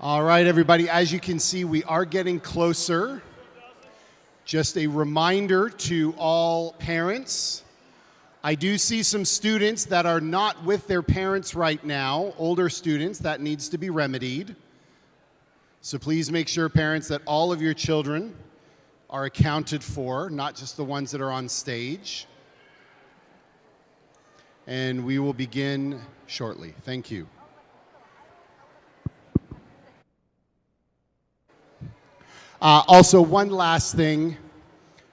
All right, everybody, as you can see, we are getting closer. Just a reminder to all parents, I do see some students that are not with their parents right now, older students, that needs to be remedied. So please make sure, parents, that all of your children are accounted for, not just the ones that are on stage. And we will begin shortly. Thank you. Also, one last thing.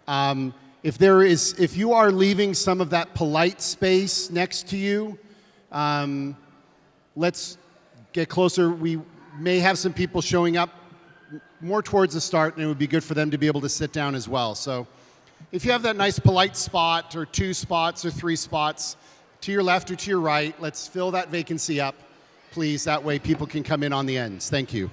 If you are leaving some of that polite space next to you, let's get closer. We may have some people showing up more towards the start, and it would be good for them to be able to sit down as well. So if you have that nice polite spot or 2 spots or 3 spots to your left or to your right, let's fill that vacancy up, please. That way people can come in on the ends. Thank you.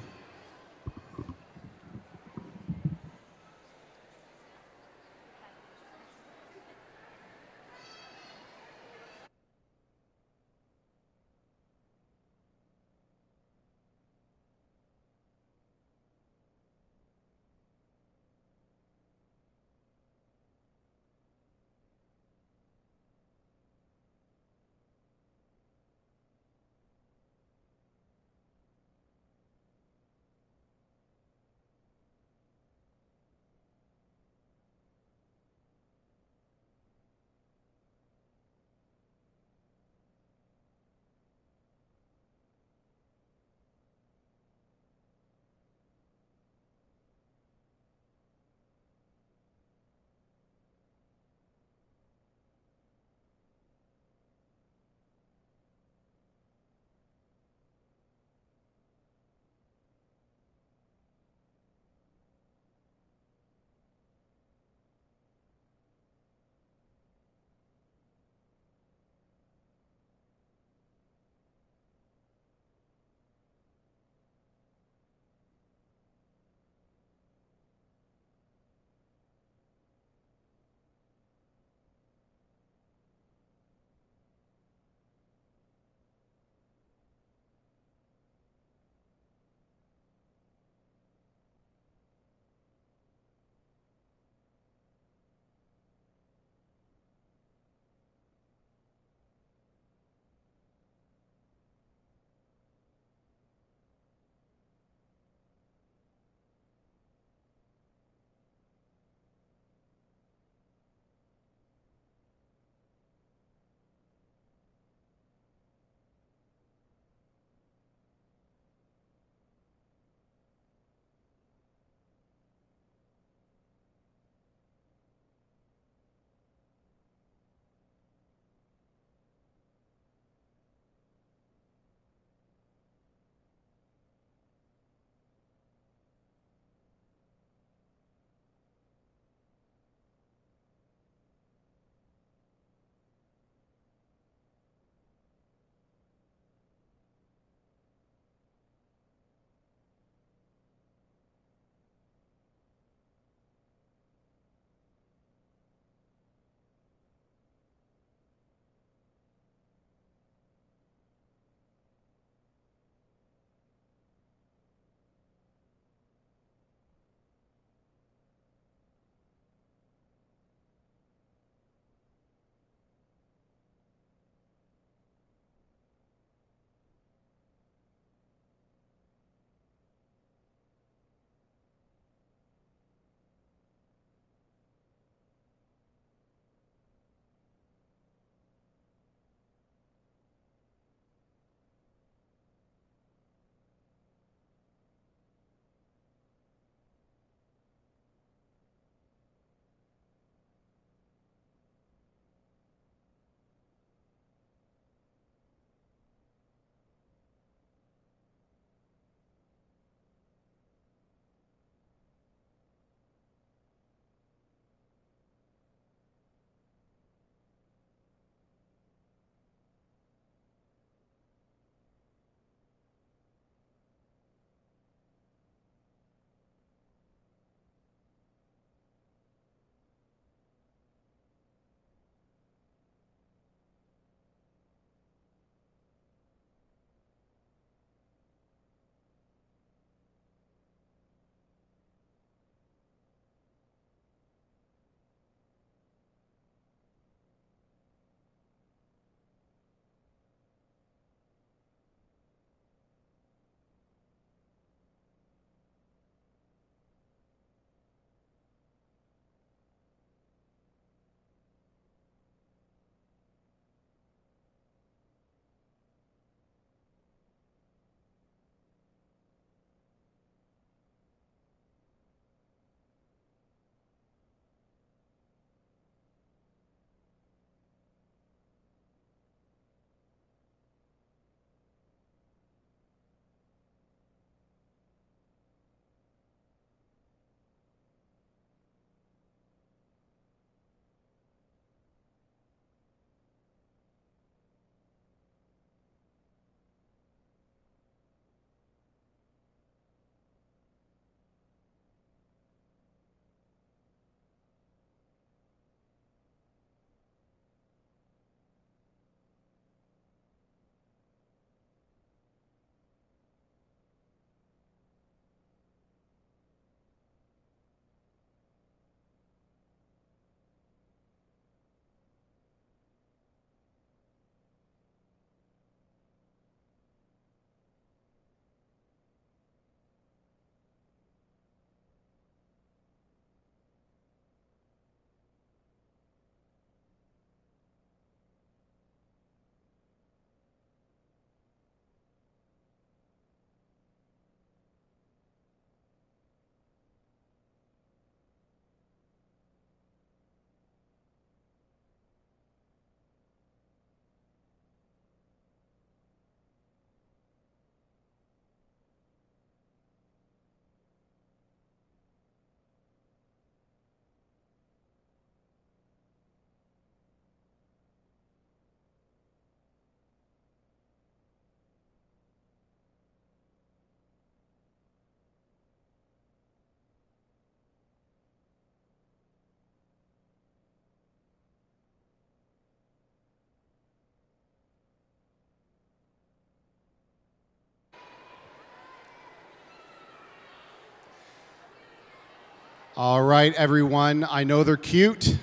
All right, everyone. I know they're cute,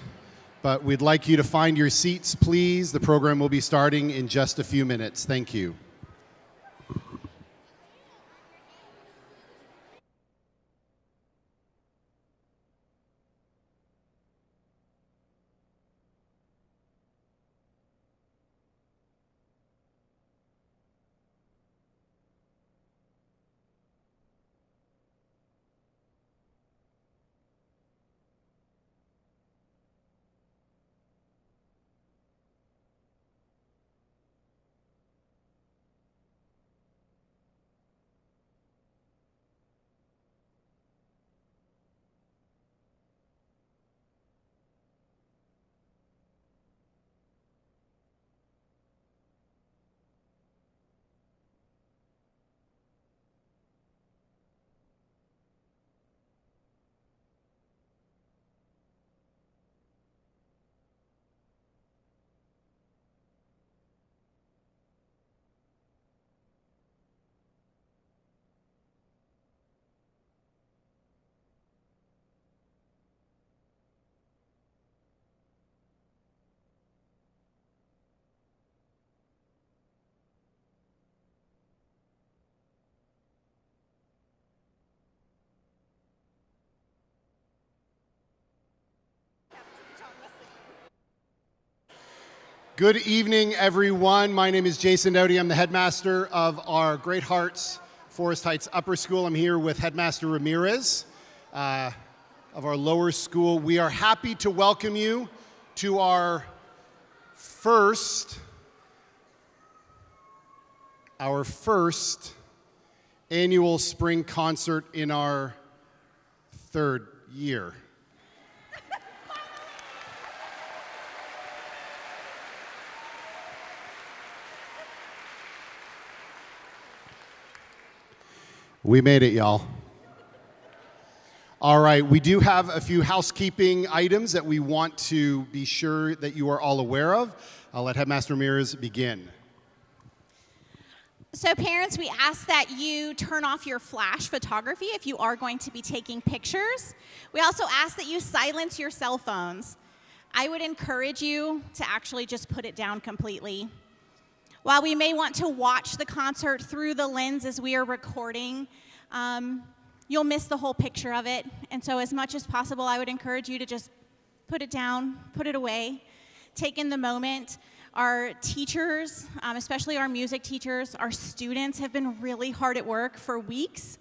but we'd like you to find your seats, please. The program will be starting in just a few minutes. Thank you. Good evening, everyone. My name is Jason Dowdy. I'm the headmaster of our Great Hearts Forest Heights Upper School. I'm here with Headmaster Ramirez of our lower school. We are happy to welcome you to our first annual spring concert in our third year. We made it, y'all. All right, we do have a few housekeeping items that we want to be sure that you are all aware of. I'll let Headmaster Ramirez begin. So parents, we ask that you turn off your flash photography if you are going to be taking pictures. We also ask that you silence your cell phones. I would encourage you to actually just put it down completely. While we may want to watch the concert through the lens as we are recording, you'll miss the whole picture of it. And so as much as possible, I would encourage you to just put it down, put it away, take in the moment. Our teachers, especially our music teachers, our students have been really hard at work for weeks,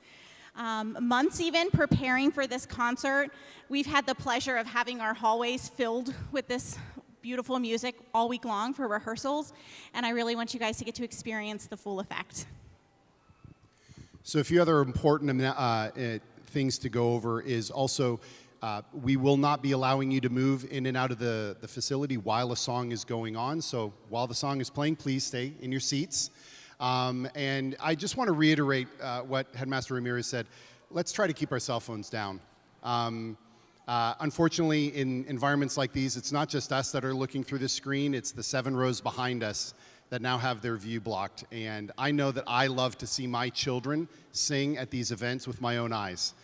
months even, preparing for this concert. We've had the pleasure of having our hallways filled with this beautiful music all week long for rehearsals, and I really want you guys to get to experience the full effect. So a few other important things to go over is also we will not be allowing you to move in and out of the facility while a song is going on. So while the song is playing, please stay in your seats. And I just want to reiterate what Headmaster Ramirez said. Let's try to keep our cell phones down. Unfortunately, in environments like these, it's not just us that are looking through the screen, it's the 7 rows behind us that now have their view blocked. And I know that I love to see my children sing at these events with my own eyes.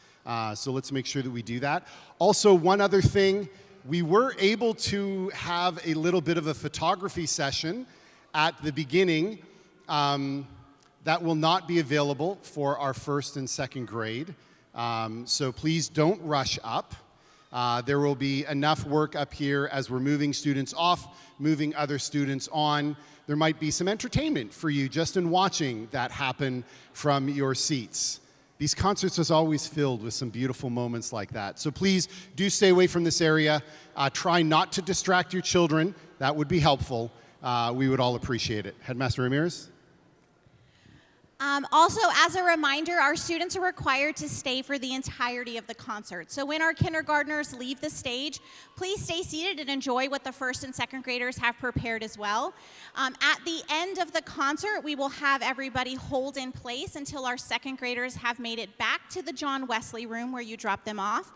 So let's make sure that we do that. Also, one other thing, we were able to have a little bit of a photography session at the beginning that will not be available for our first and second grade. So please don't rush up. There will be enough work up here as we're moving students off, moving other students on. There might be some entertainment for you just in watching that happen from your seats. These concerts are always filled with some beautiful moments like that. So please do stay away from this area. Try not to distract your children. That would be helpful. We would all appreciate it. Headmaster Ramirez? Also, as a reminder, our students are required to stay for the entirety of the concert. So when our kindergartners leave the stage, please stay seated and enjoy what the first and second graders have prepared as well. At the end of the concert, we will have everybody hold in place until our second graders have made it back to the John Wesley room where you drop them off.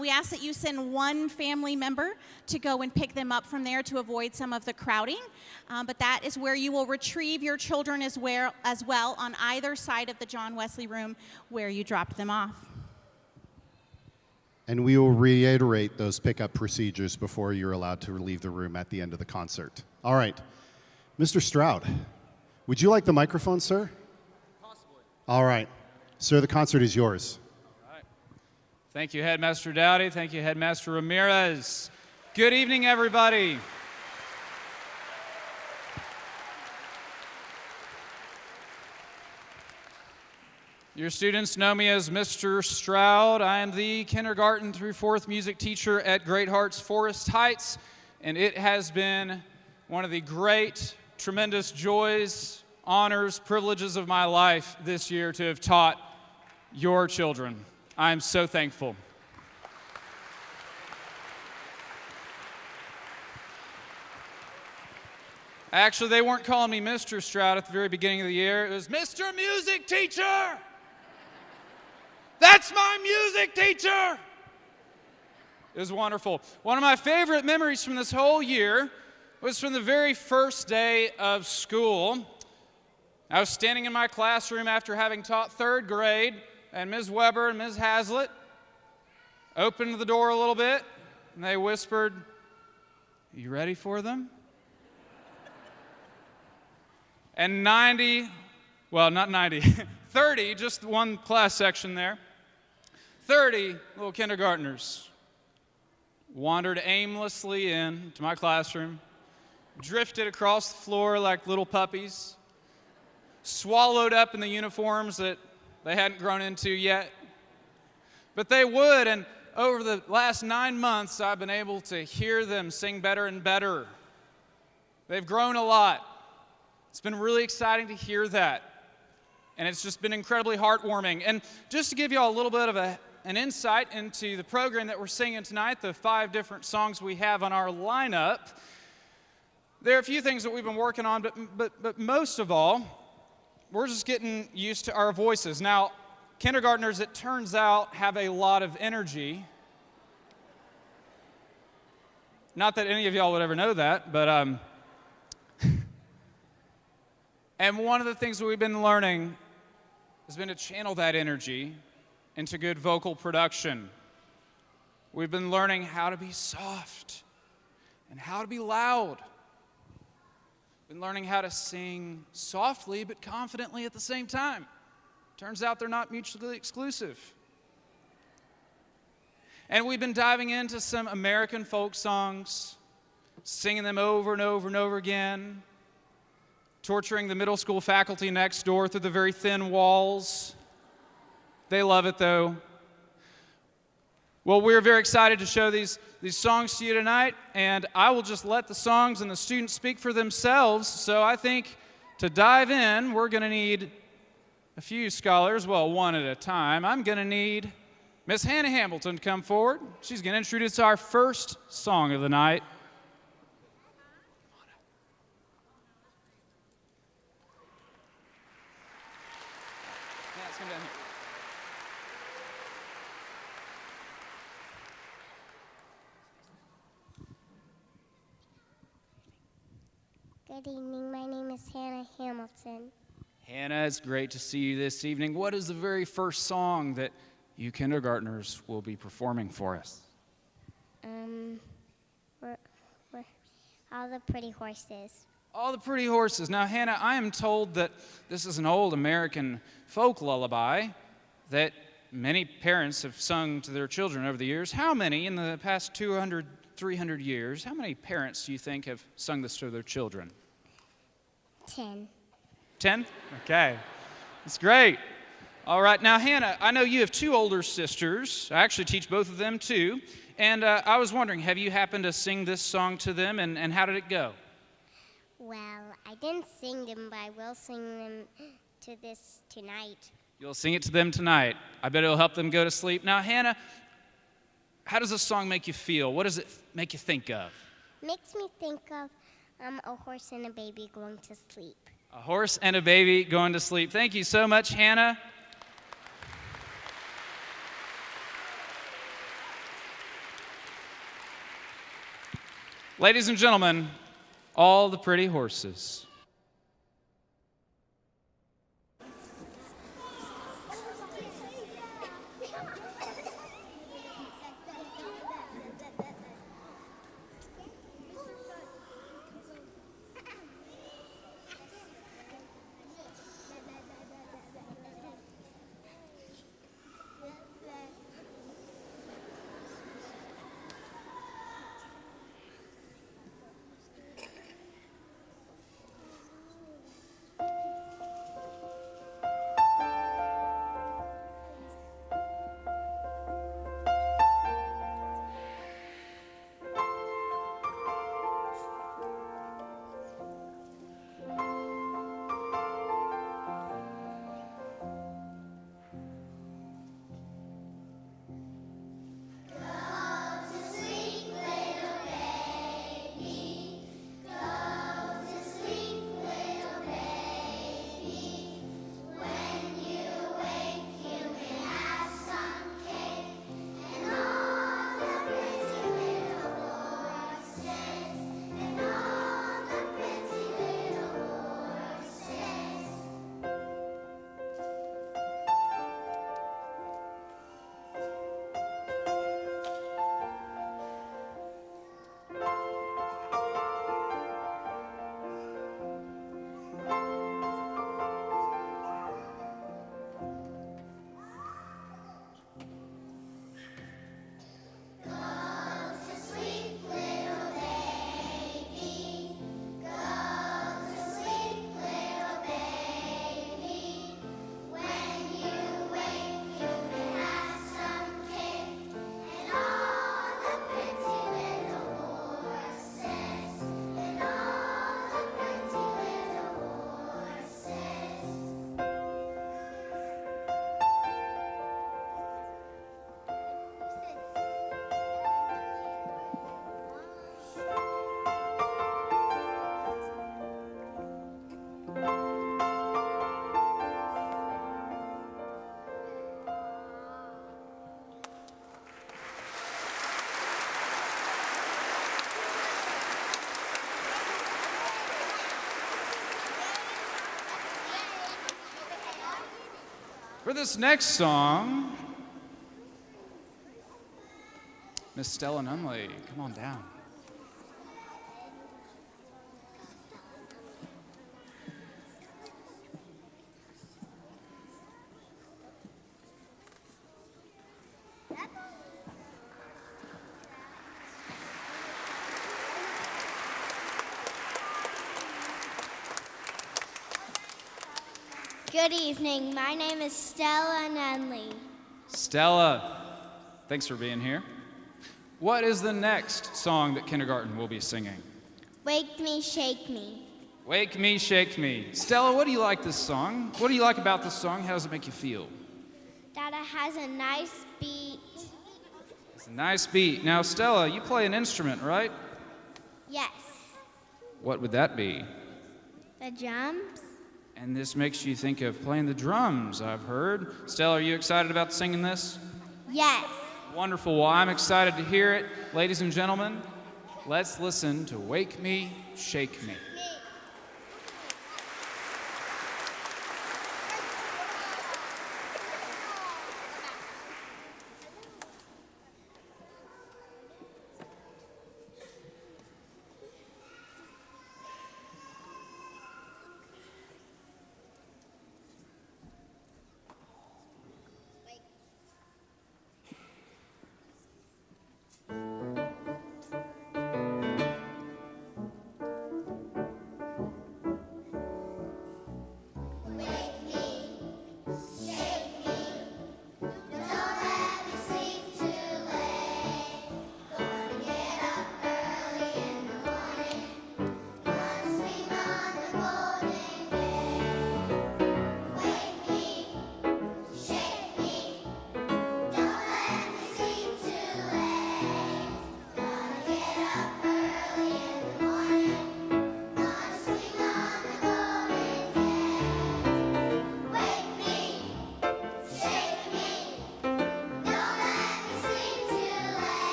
We ask that you send one family member to go and pick them up from there to avoid some of the crowding. But that is where you will retrieve your children as well on either side of the John Wesley room where you dropped them off. And we will reiterate those pickup procedures before you're allowed to leave the room at the end of the concert. All right. Mr. Stroud, would you like the microphone, sir? Possibly. All right. Sir, the concert is yours. All right. Thank you, Headmaster Dowdy. Thank you, Headmaster Ramirez. Good evening, everybody. Your students know me as Mr. Stroud. I am the kindergarten through 4th music teacher at Great Hearts Forest Heights, and it has been one of the great, tremendous joys, honors, privileges of my life this year to have taught your children. I am so thankful. Actually, they weren't calling me Mr. Stroud at the very beginning of the year. It was Mr. Music Teacher! That's my music teacher! It was wonderful. One of my favorite memories from this whole year was from the very first day of school. I was standing in my classroom after having taught 3rd grade, and Ms. Weber and Ms. Hazlitt opened the door a little bit, and they whispered, "Are you ready for them?" And 90, well, not 90, 30, just one class section there, 30 little kindergartners wandered aimlessly into my classroom, drifted across the floor like little puppies, swallowed up in the uniforms that they hadn't grown into yet. But they would, and over the last 9 months, I've been able to hear them sing better and better. They've grown a lot. It's been really exciting to hear that. And it's just been incredibly heartwarming. And just to give you all a little bit of an insight into the program that we're singing tonight, the 5 different songs we have on our lineup, there are a few things that we've been working on, but most of all, we're just getting used to our voices. Now, kindergartners, it turns out, have a lot of energy. Not that any of y'all would ever know that, but and one of the things that we've been learning has been to channel that energy into good vocal production. We've been learning how to be soft and how to be loud. Been learning how to sing softly but confidently at the same time. Turns out they're not mutually exclusive. And we've been diving into some American folk songs, singing them over and over and over again, torturing the middle school faculty next door through the very thin walls. They love it, though. Well, we're very excited to show these songs to you tonight, and I will just let the songs and the students speak for themselves. So I think to dive in, we're going to need a few scholars, well, one at a time. I'm going to need Miss Hannah Hamilton to come forward. She's going to introduce our first song of the night. Good evening, my name is Hannah Hamilton. Hannah, it's great to see you this evening. What is the very first song that you kindergartners will be performing for us? We're All the Pretty Horses. All the Pretty Horses. Now, Hannah, I am told that this is an old American folk lullaby that many parents have sung to their children over the years. How many in the past 200, 300 years, how many parents do you think have sung this to their children? 10. 10? Okay. That's great. All right. Now, Hannah, I know you have 2 older sisters. I actually teach both of them, too. And I was wondering, have you happened to sing this song to them, and how did it go? Well, I didn't sing them, but I will sing them to this tonight. You'll sing it to them tonight. I bet it'll help them go to sleep. Now, Hannah, how does this song make you feel? What does it make you think of? Makes me think of a horse and a baby going to sleep. A horse and a baby going to sleep. Thank you so much, Hannah. Ladies and gentlemen, All the Pretty Horses. For this next song, Miss Stella Nunley, come on down. Good evening. My name is Stella Nunley. Stella, thanks for being here. What is the next song that kindergarten will be singing? Wake me, shake me. Wake Me, Shake Me. Stella, what do you like this song? What do you like about this song? How does it make you feel? That it has a nice beat. It's a nice beat. Now, Stella, you play an instrument, right? Yes. What would that be? The drums. And this makes you think of playing the drums, I've heard. Stella, are you excited about singing this? Yes. Wonderful. Well, I'm excited to hear it. Ladies and gentlemen, let's listen to Wake Me, Shake Me.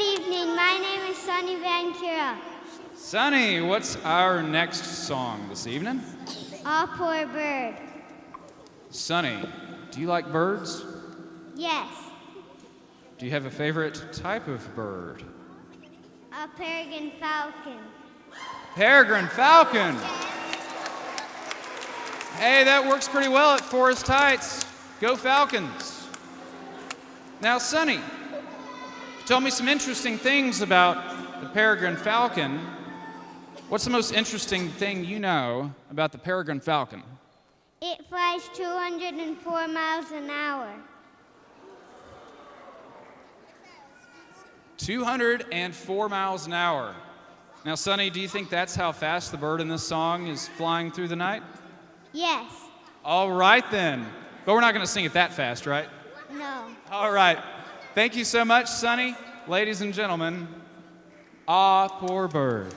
Good evening. My name is Sunny Van Kira. Sonny, what's our next song this evening? A poor bird. Sonny, do you like birds? Yes. Do you have a favorite type of bird? A peregrine falcon. Peregrine falcon. Hey, that works pretty well at Forest Heights. Go Falcons. Now, Sonny, tell me some interesting things about the peregrine falcon. What's the most interesting thing you know about the peregrine falcon? It flies 204 miles an hour. 204 miles an hour. Now, Sonny, do you think that's how fast the bird in this song is flying through the night? Yes. All right, then. But we're not going to sing it that fast, right? No. All right. Thank you so much, Sonny. Ladies and gentlemen, Ah, Poor Bird.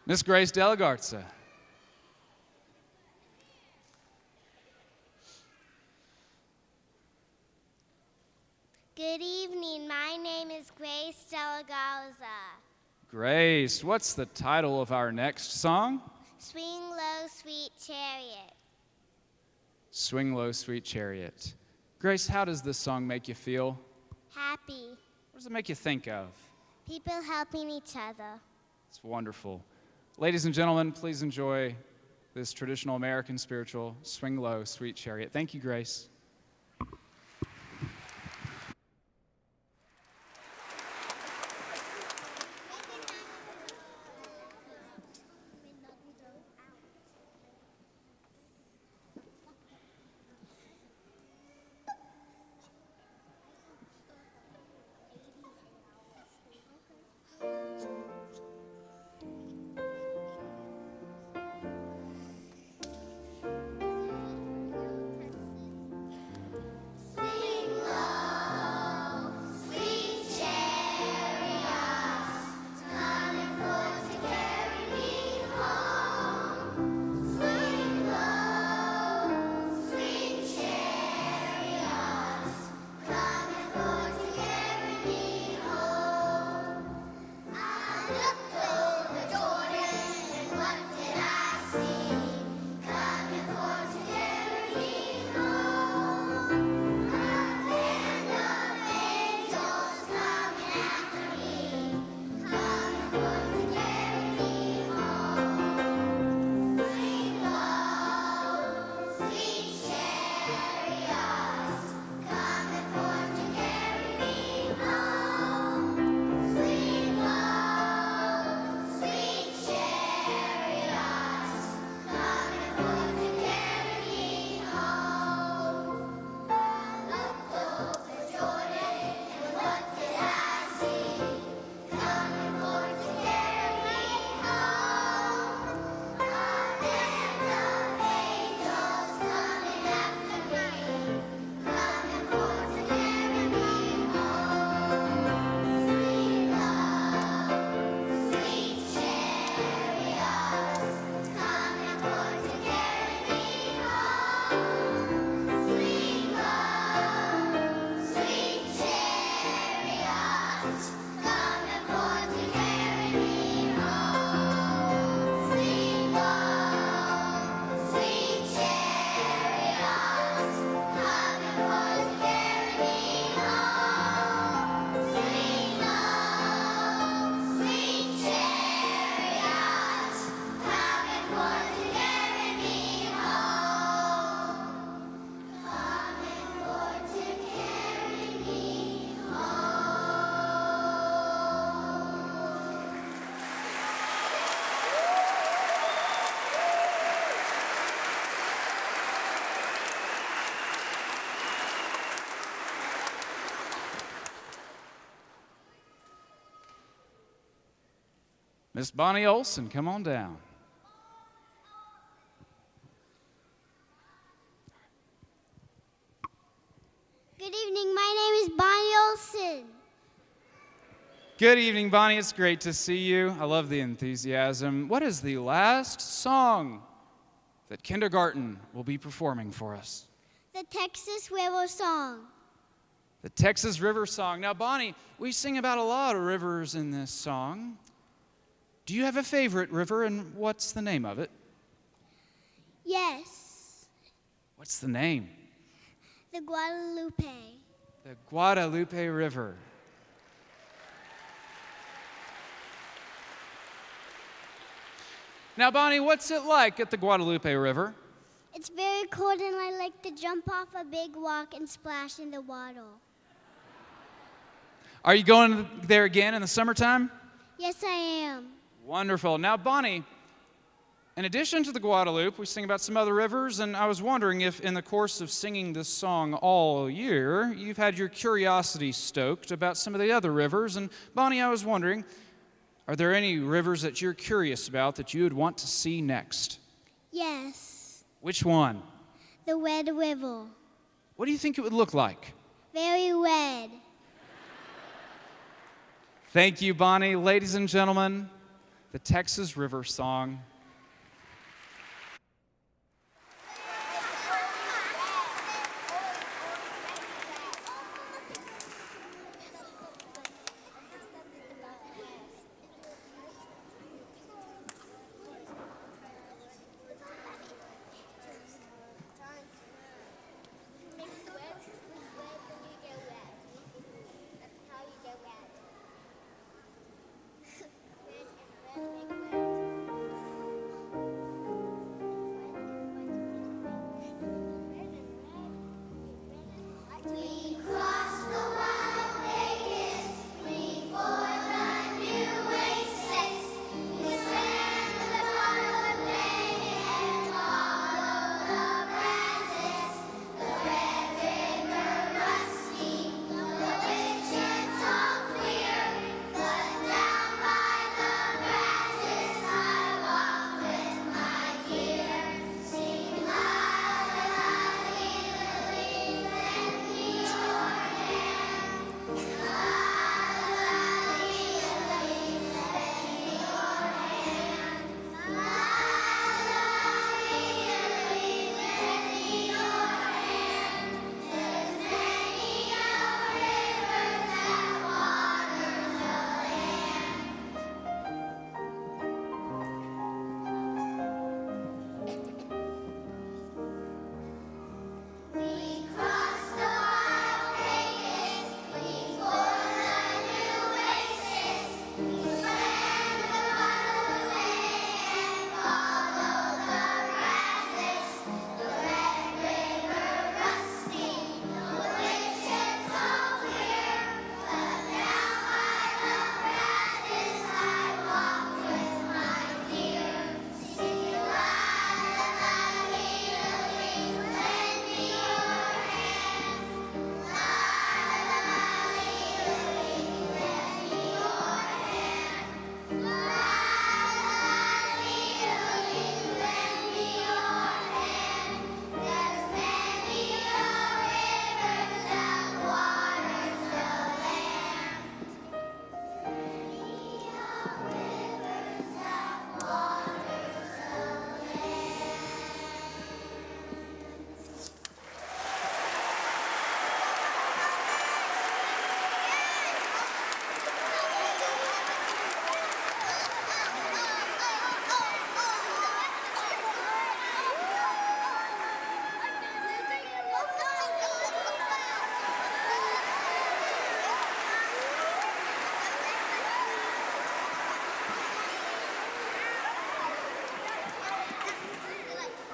Miss Grace Delagarza. Good evening. My name is Grace Delagarza. Grace, what's the title of our next song? Swing low, sweet chariot. Swing Low, Sweet Chariot. Grace, how does this song make you feel? Happy. What does it make you think of? People helping each other. It's wonderful. Ladies and gentlemen, please enjoy this traditional American spiritual, Swing Low, Sweet Chariot. Thank you, Grace. Miss Bonnie Olson, come on down. Good evening. My name is Bonnie Olson. Good evening, Bonnie. It's great to see you. I love the enthusiasm. What is the last song that kindergarten will be performing for us? The Texas River Song. The Texas River Song. Now, Bonnie, we sing about a lot of rivers in this song. Do you have a favorite river, and what's the name of it? Yes. What's the name? The Guadalupe. The Guadalupe River. Now, Bonnie, what's it like at the Guadalupe River? It's very cold, and I like to jump off a big rock and splash in the water. Are you going there again in the summertime? Yes, I am. Wonderful. Now, Bonnie, in addition to the Guadalupe, we sing about some other rivers, and I was wondering if in the course of singing this song all year, you've had your curiosity stoked about some of the other rivers. And Bonnie, I was wondering, are there any rivers that you're curious about that you would want to see next? Yes. Which one? The Red River. What do you think it would look like? Very red. Thank you, Bonnie. Ladies and gentlemen, the Texas River Song.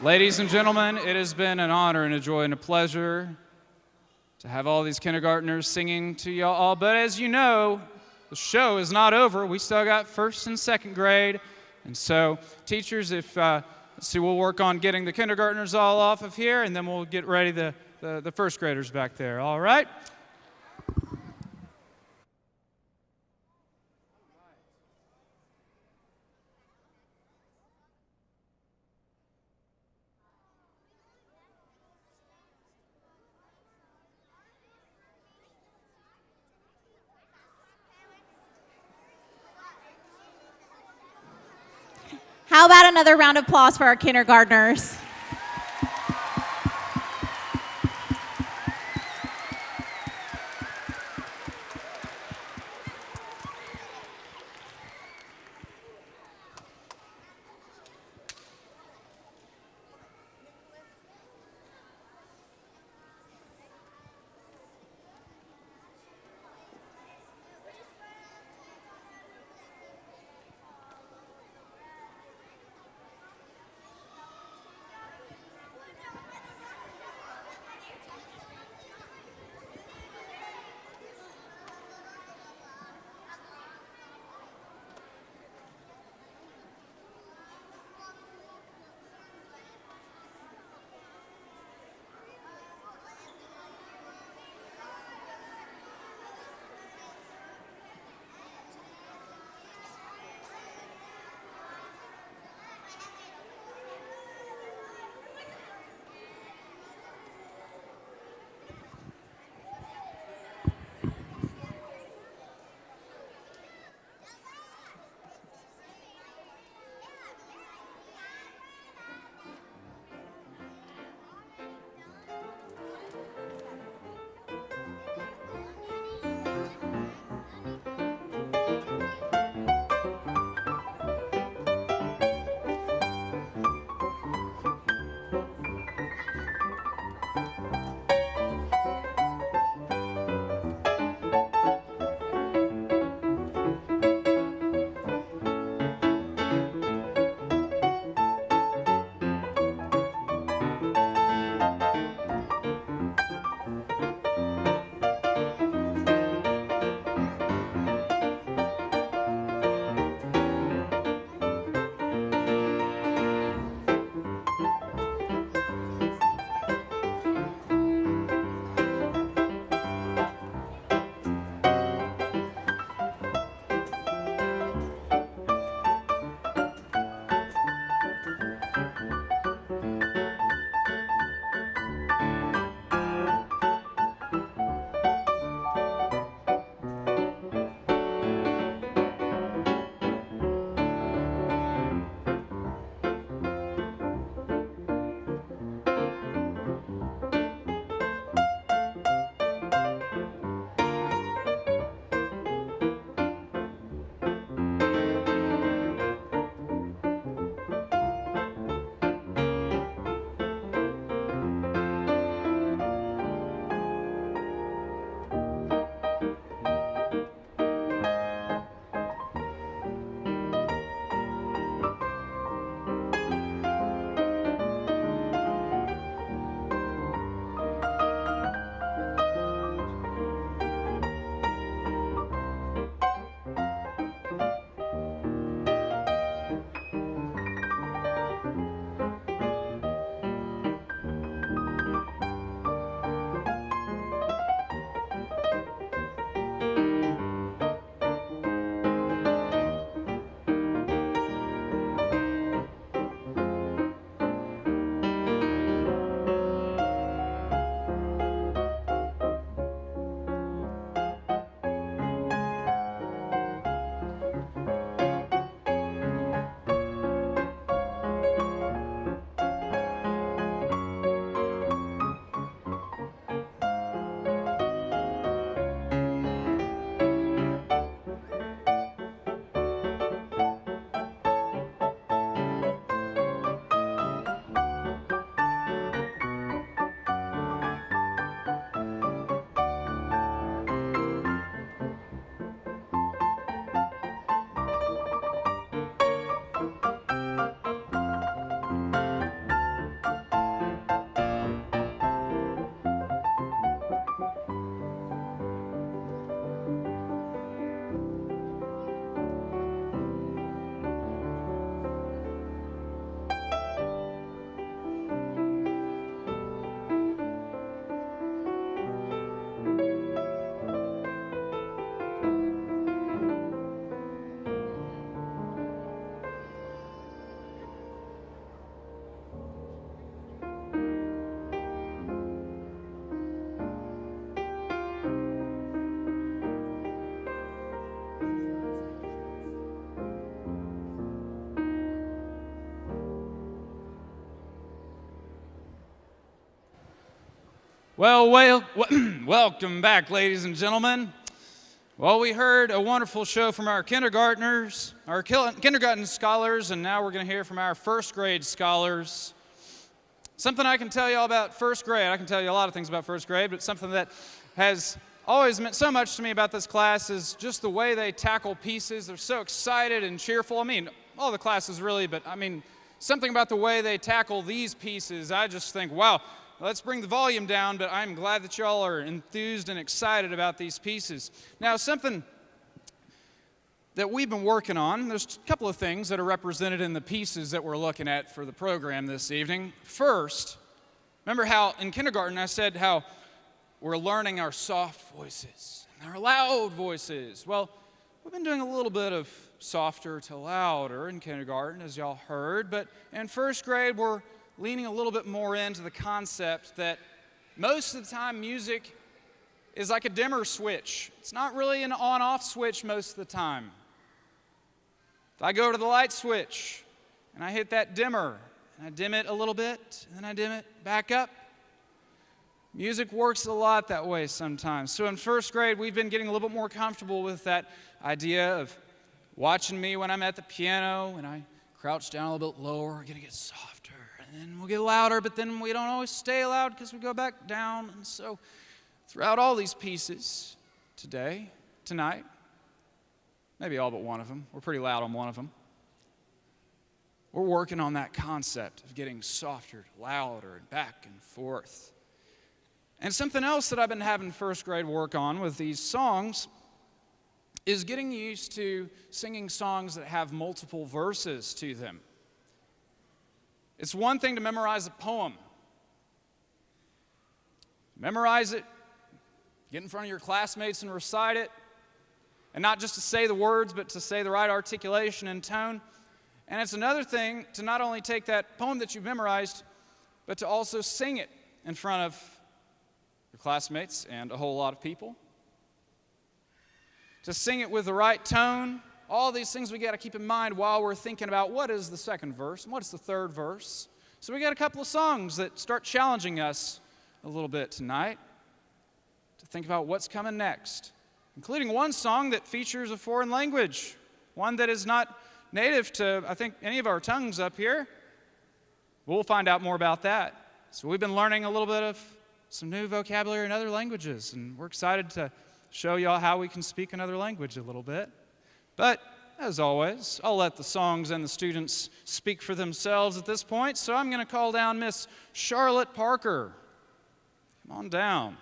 Ladies and gentlemen, it has been an honor and a joy and a pleasure to have all these kindergartners singing to y'all all. But as you know, the show is not over. We still got first and second grade. And so, teachers, let's see, we'll work on getting the kindergartners all off of here, and then we'll get ready the first graders back there. All right? How about another round of applause for our kindergartners? Welcome back, ladies and gentlemen. Well, we heard a wonderful show from our kindergartners, our kindergarten scholars, and now we're going to hear from our first grade scholars. Something I can tell you all about first grade, I can tell you a lot of things about first grade, but something that has always meant so much to me about this class is just the way they tackle pieces. They're so excited and cheerful. I mean, all the classes really, but I mean, something about the way they tackle these pieces, I just think, wow, let's bring the volume down, but I'm glad that y'all are enthused and excited about these pieces. Now, something that we've been working on, there's a couple of things that are represented in the pieces that we're looking at for the program this evening. First, remember how in kindergarten I said how we're learning our soft voices and our loud voices. Well, we've been doing a little bit of softer to louder in kindergarten, as y'all heard, but in first grade we're leaning a little bit more into the concept that most of the time music is like a dimmer switch. It's not really an on-off switch most of the time. If I go to the light switch and I hit that dimmer and I dim it a little bit and then I dim it back up, music works a lot that way sometimes. So in first grade, we've been getting a little bit more comfortable with that idea of watching me when I'm at the piano and I crouch down a little bit lower, we're going to get softer, and then we'll get louder, but then we don't always stay loud because we go back down. And so throughout all these pieces tonight, maybe all but one of them, we're pretty loud on one of them, we're working on that concept of getting softer, louder, and back and forth. And something else that I've been having first grade work on with these songs is getting used to singing songs that have multiple verses to them. It's one thing to memorize a poem. Memorize it, get in front of your classmates and recite it, and not just to say the words, but to say the right articulation and tone. And it's another thing to not only take that poem that you've memorized, but to also sing it in front of your classmates and a whole lot of people. To sing it with the right tone. All these things we got to keep in mind while we're thinking about what is the second verse and what's the third verse. So we got a couple of songs that start challenging us a little bit tonight to think about what's coming next, including one song that features a foreign language, one that is not native to, I think, any of our tongues up here. We'll find out more about that. So we've been learning a little bit of some new vocabulary in other languages, and we're excited to show y'all how we can speak another language a little bit. But as always, I'll let the songs and the students speak for themselves at this point, so I'm going to call down Miss Charlotte Parker. Come on down.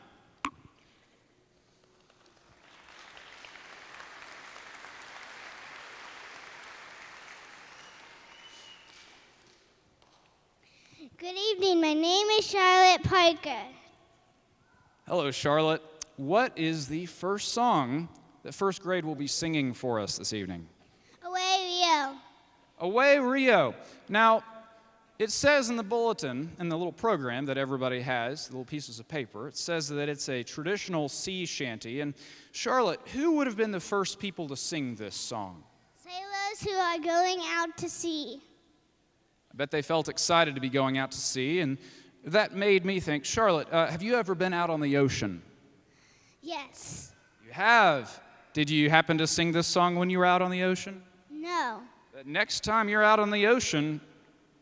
Good evening. My name is Charlotte Parker. Hello, Charlotte. What is the first song that first grade will be singing for us this evening? Away, Rio. Away, Rio. Now, it says in the bulletin, in the little program that everybody has, the little pieces of paper, it says that it's a traditional sea shanty. And Charlotte, who would have been the first people to sing this song? Sailors who are going out to sea. I bet they felt excited to be going out to sea, and that made me think, Charlotte, have you ever been out on the ocean? Yes. You have. Did you happen to sing this song when you were out on the ocean? No. But next time you're out on the ocean,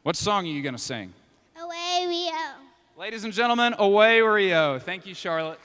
what song are you going to sing? Away, Rio. Ladies and gentlemen, Away, Rio. Thank you, Charlotte.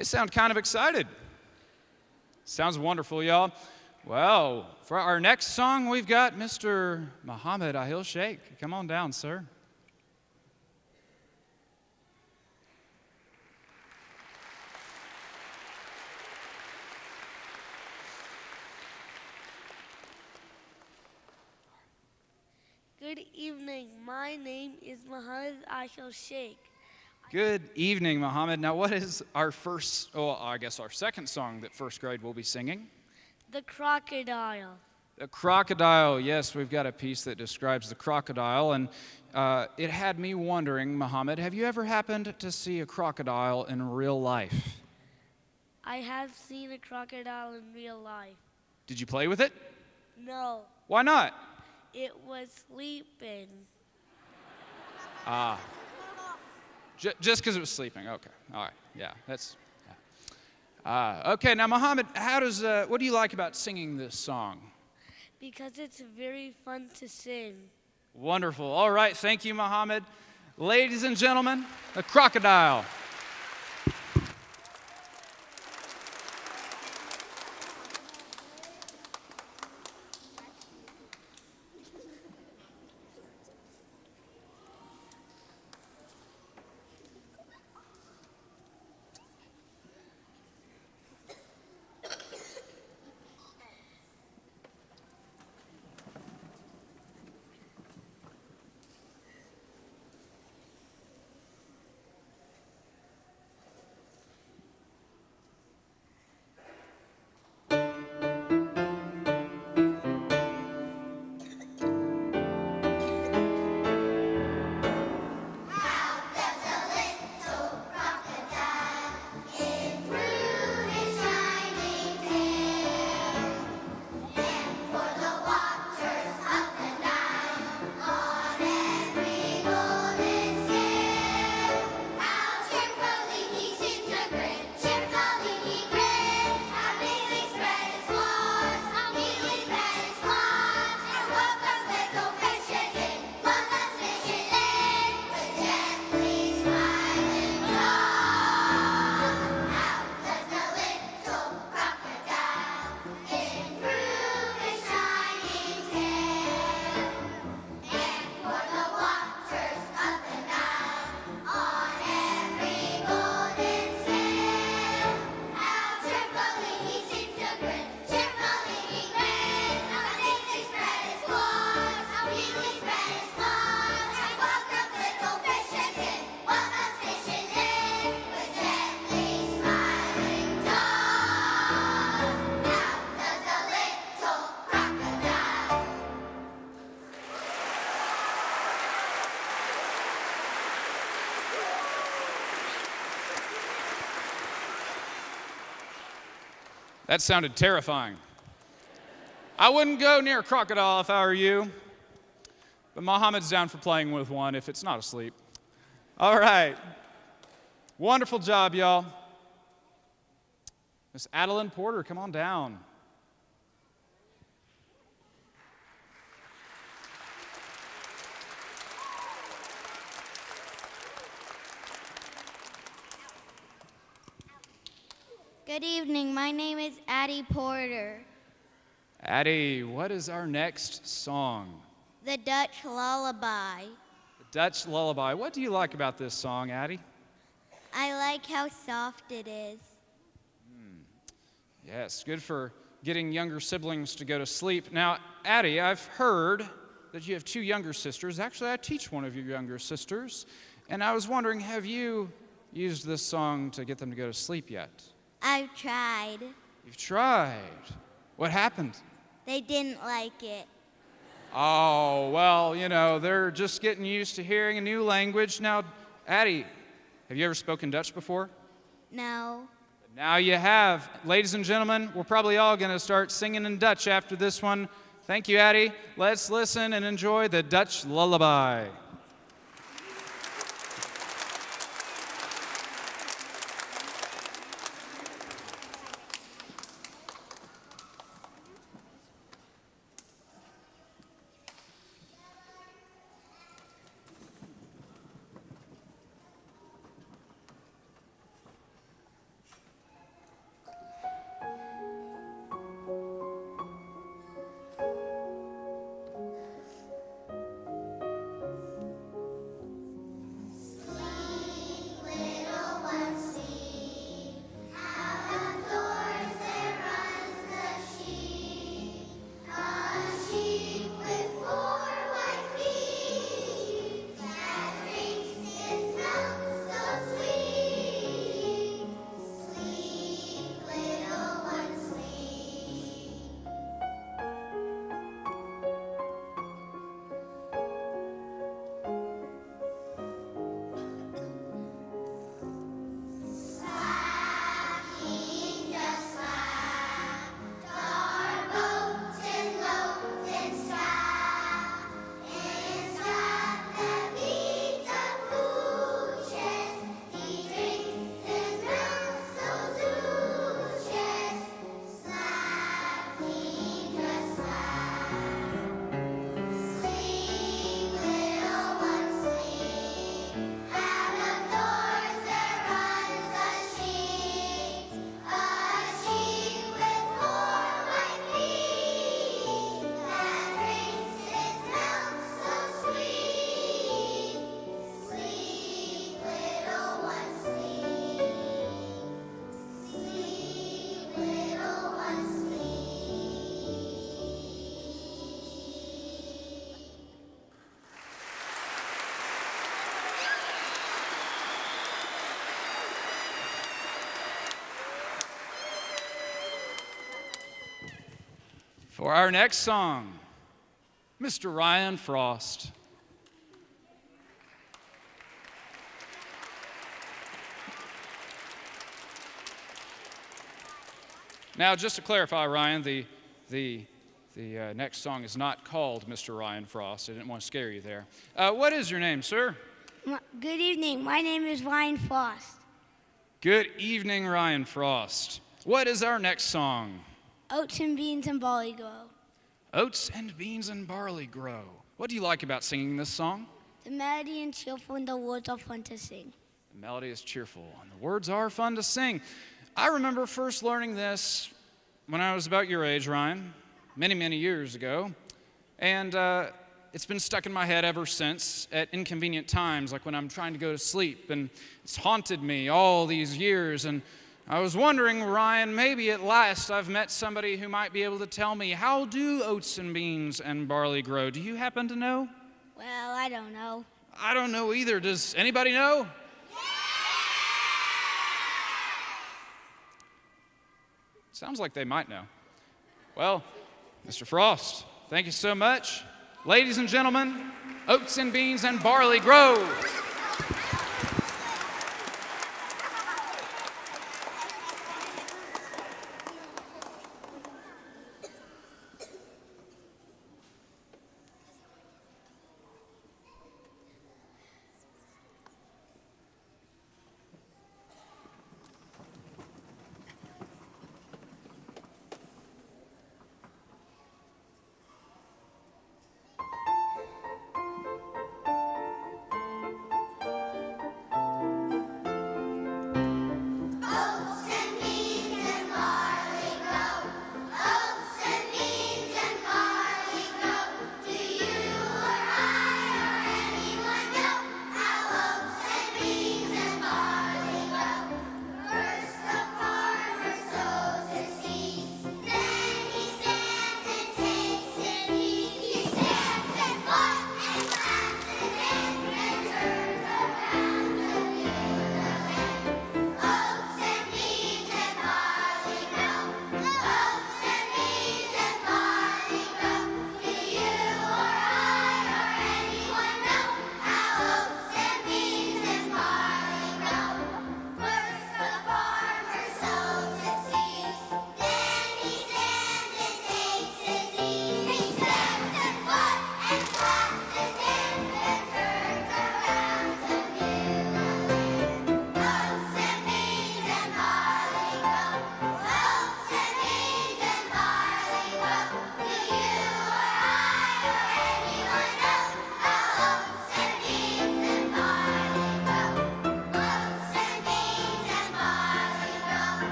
They sound kind of excited. Sounds wonderful, y'all. Well, for our next song, we've got Mr. Muhammad Ahil Sheikh. Come on down, sir. Good evening. My name is Muhammad Ahil Sheikh. Good evening, Muhammad. Now, what is our our second song that first grade will be singing? The crocodile. The crocodile. Yes, we've got a piece that describes the crocodile, and it had me wondering, Muhammad, have you ever happened to see a crocodile in real life? I have seen a crocodile in real life. Did you play with it? No, Why not? it was sleeping. Just because it was sleeping. Okay. All right. Yeah. Okay. Now, Muhammad, what do you like about singing this song? Because it's very fun to sing. Wonderful. All right. Thank you, Muhammad. Ladies and gentlemen, the crocodile. That sounded terrifying. I wouldn't go near a crocodile if I were you, but Muhammad's down for playing with one if it's not asleep. All right. Wonderful job, y'all. Miss Adeline Porter, come on down. Good evening. My name is Addie Porter. Addie, what is our next song? The Dutch Lullaby. The Dutch Lullaby. What do you like about this song, Addie? I like how soft it is. Yes, good for getting younger siblings to go to sleep. Now, Addie, I've heard that you have two younger sisters. Actually, I teach one of your younger sisters, and I was wondering, have you used this song to get them to go to sleep yet? I've tried. You've tried. What happened? They didn't like it. Oh, well, they're just getting used to hearing a new language. Now, Addie, have you ever spoken Dutch before? No. Now you have. Ladies and gentlemen, we're probably all going to start singing in Dutch after this one. Thank you, Addie. Let's listen and enjoy the Dutch Lullaby. For our next song, Mr. Ryan Frost. Now, just to clarify, Ryan, the next song is not called Mr. Ryan Frost. I didn't want to scare you there. What is your name, sir? Good evening. My name is Ryan Frost. Good evening, Ryan Frost. What is our next song? Oats and beans and barley grow. Oats and beans and barley grow. What do you like about singing this song? The melody is cheerful and the words are fun to sing. The melody is cheerful and the words are fun to sing. I remember first learning this when I was about your age, Ryan, many, many years ago. And it's been stuck in my head ever since at inconvenient times, like when I'm trying to go to sleep. And it's haunted me all these years. And I was wondering, Ryan, maybe at last I've met somebody who might be able to tell me, how do oats and beans and barley grow? Do you happen to know? Well, I don't know. I don't know either. Does anybody know? Sounds like they might know. Well, Mr. Frost, thank you so much. Ladies and gentlemen, oats and beans and barley grow.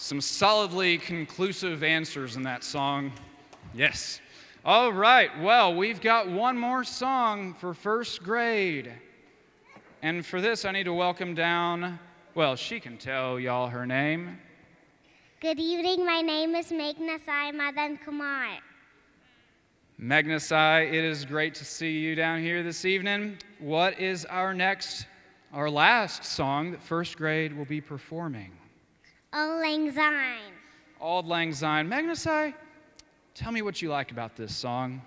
Some solidly conclusive answers in that song. Yes. All right, well, we've got one more song for first grade. And for this, I need to welcome down, well, she can tell y'all her name. Good evening. My name is Meghnasai Madan Kumar. Meghnasai, it is great to see you down here this evening. What is our last song that first grade will be performing? Auld Lang Syne. Auld Lang Syne. Meghnasai, tell me what you like about this song.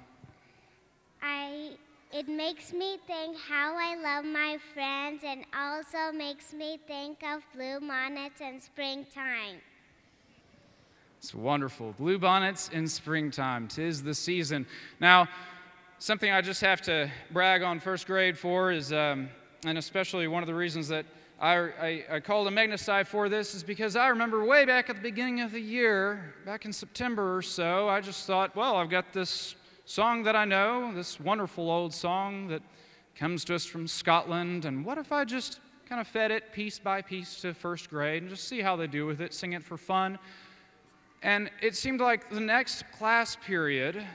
It makes me think how I love my friends, and also makes me think of blue bonnets and springtime. It's wonderful. Blue bonnets in springtime. 'Tis the season. Now, something I just have to brag on first grade for is, and especially one of the reasons that I called a Meghnasai for this is because I remember way back at the beginning of the year, back in September or so, I just thought, well, I've got this song that I know, this wonderful old song that comes to us from Scotland, and what if I just kind of fed it piece by piece to first grade and just see how they do with it, sing it for fun. And it seemed like the next class period,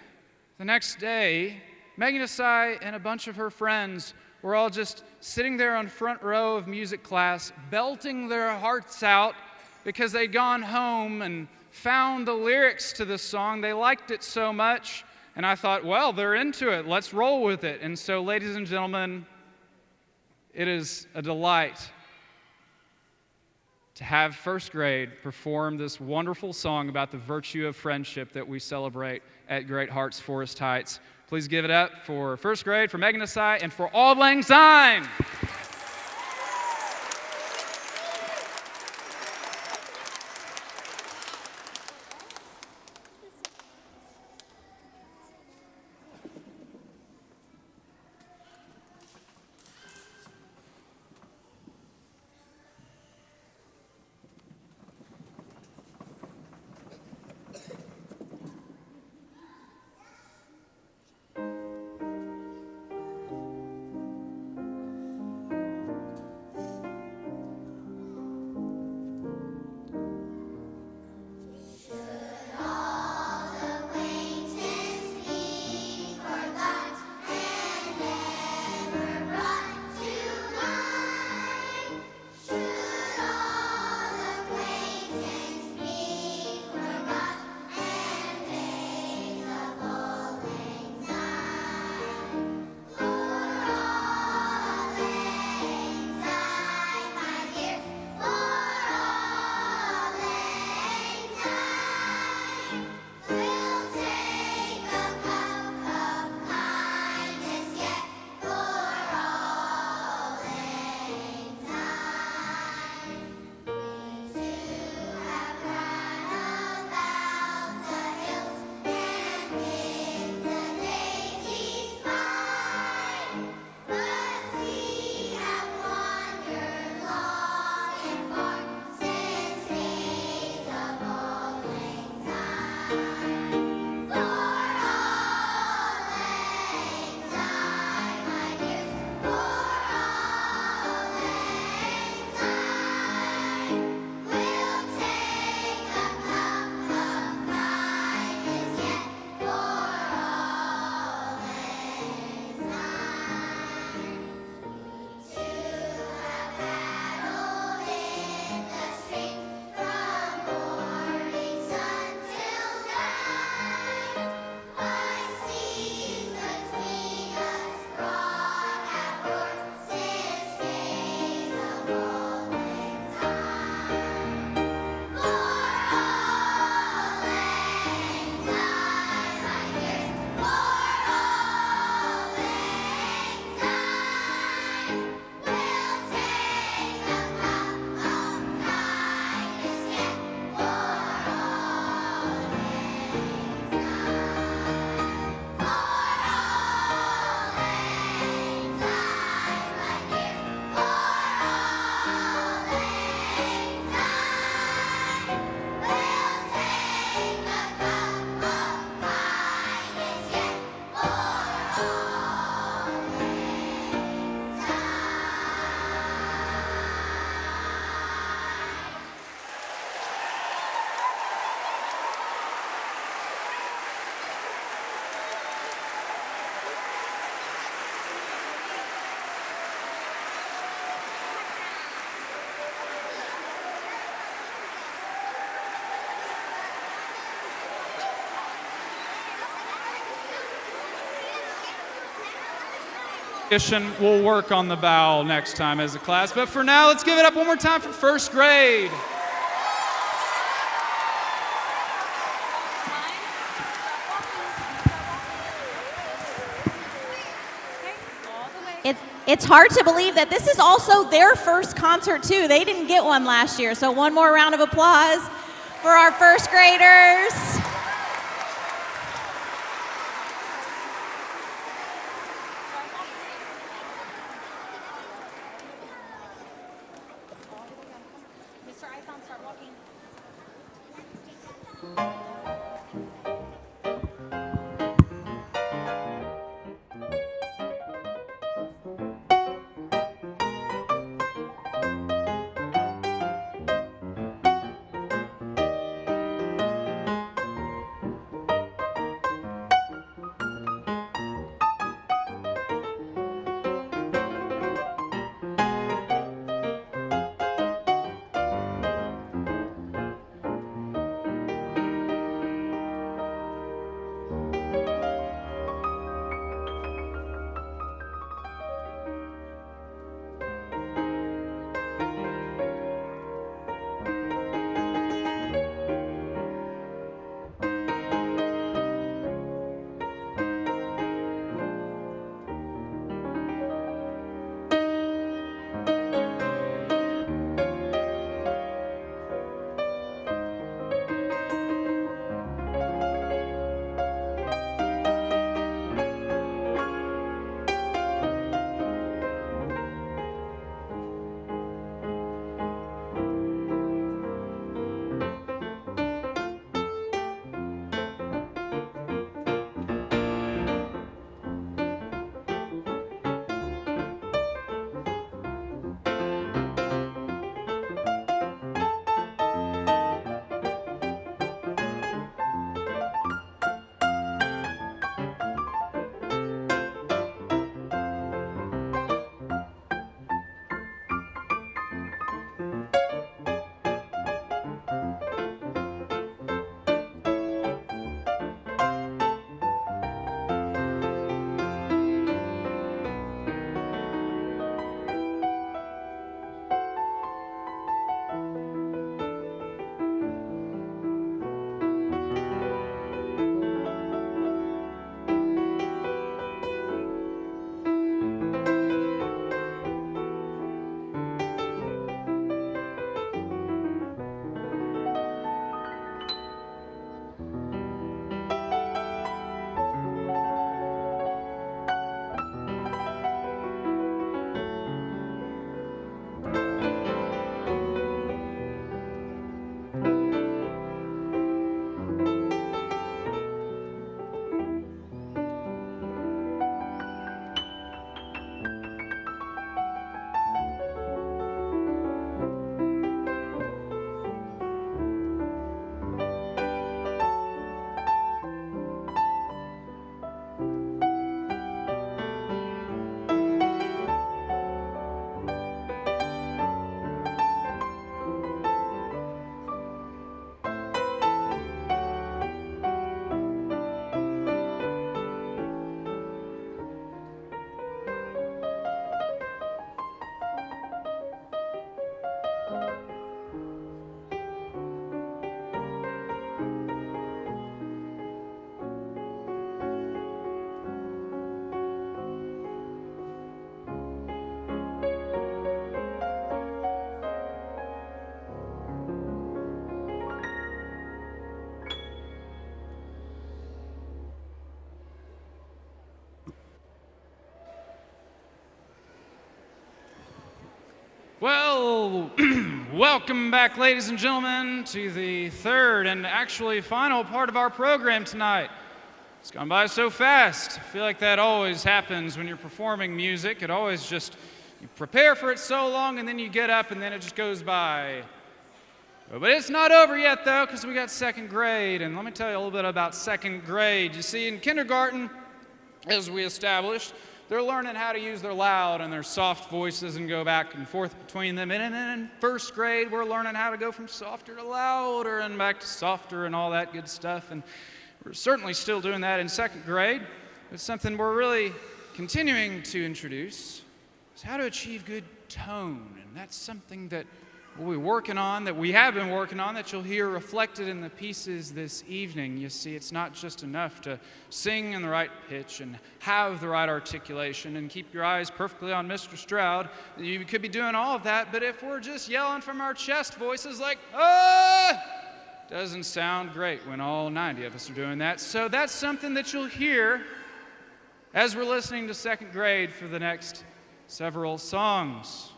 the next day, Meghnasai and a bunch of her friends were all just sitting there on front row of music class, belting their hearts out because they'd gone home and found the lyrics to this song. They liked it so much, and I thought, well, they're into it. Let's roll with it. And so, ladies and gentlemen, it is a delight to have first grade perform this wonderful song about the virtue of friendship that we celebrate at Great Hearts Forest Heights. Please give it up for first grade, for Megan Asai, and for Auld Lang Syne. We'll work on the bow next time as a class. But for now, let's give it up one more time for first grade. It's hard to believe that this is also their first concert, too. They didn't get one last year. So one more round of applause for our first graders. Well, welcome back, ladies and gentlemen, to the third and actually final part of our program tonight. It's gone by so fast. I feel like that always happens when you're performing music. It always just, you prepare for it so long and then you get up and then it just goes by. But it's not over yet, though, because we got second grade. And let me tell you a little bit about second grade. You see, in kindergarten, as we established, they're learning how to use their loud and their soft voices and go back and forth between them. And then in first grade, we're learning how to go from softer to louder and back to softer and all that good stuff. And we're certainly still doing that in second grade. But something we're really continuing to introduce is how to achieve good tone. And that's something that we'll be working on, that we have been working on, that you'll hear reflected in the pieces this evening. You see, it's not just enough to sing in the right pitch and have the right articulation and keep your eyes perfectly on Mr. Stroud. You could be doing all of that, but if we're just yelling from our chest voices like, ah, doesn't sound great when all 90 of us are doing that. So that's something that you'll hear as we're listening to second grade for the next several songs.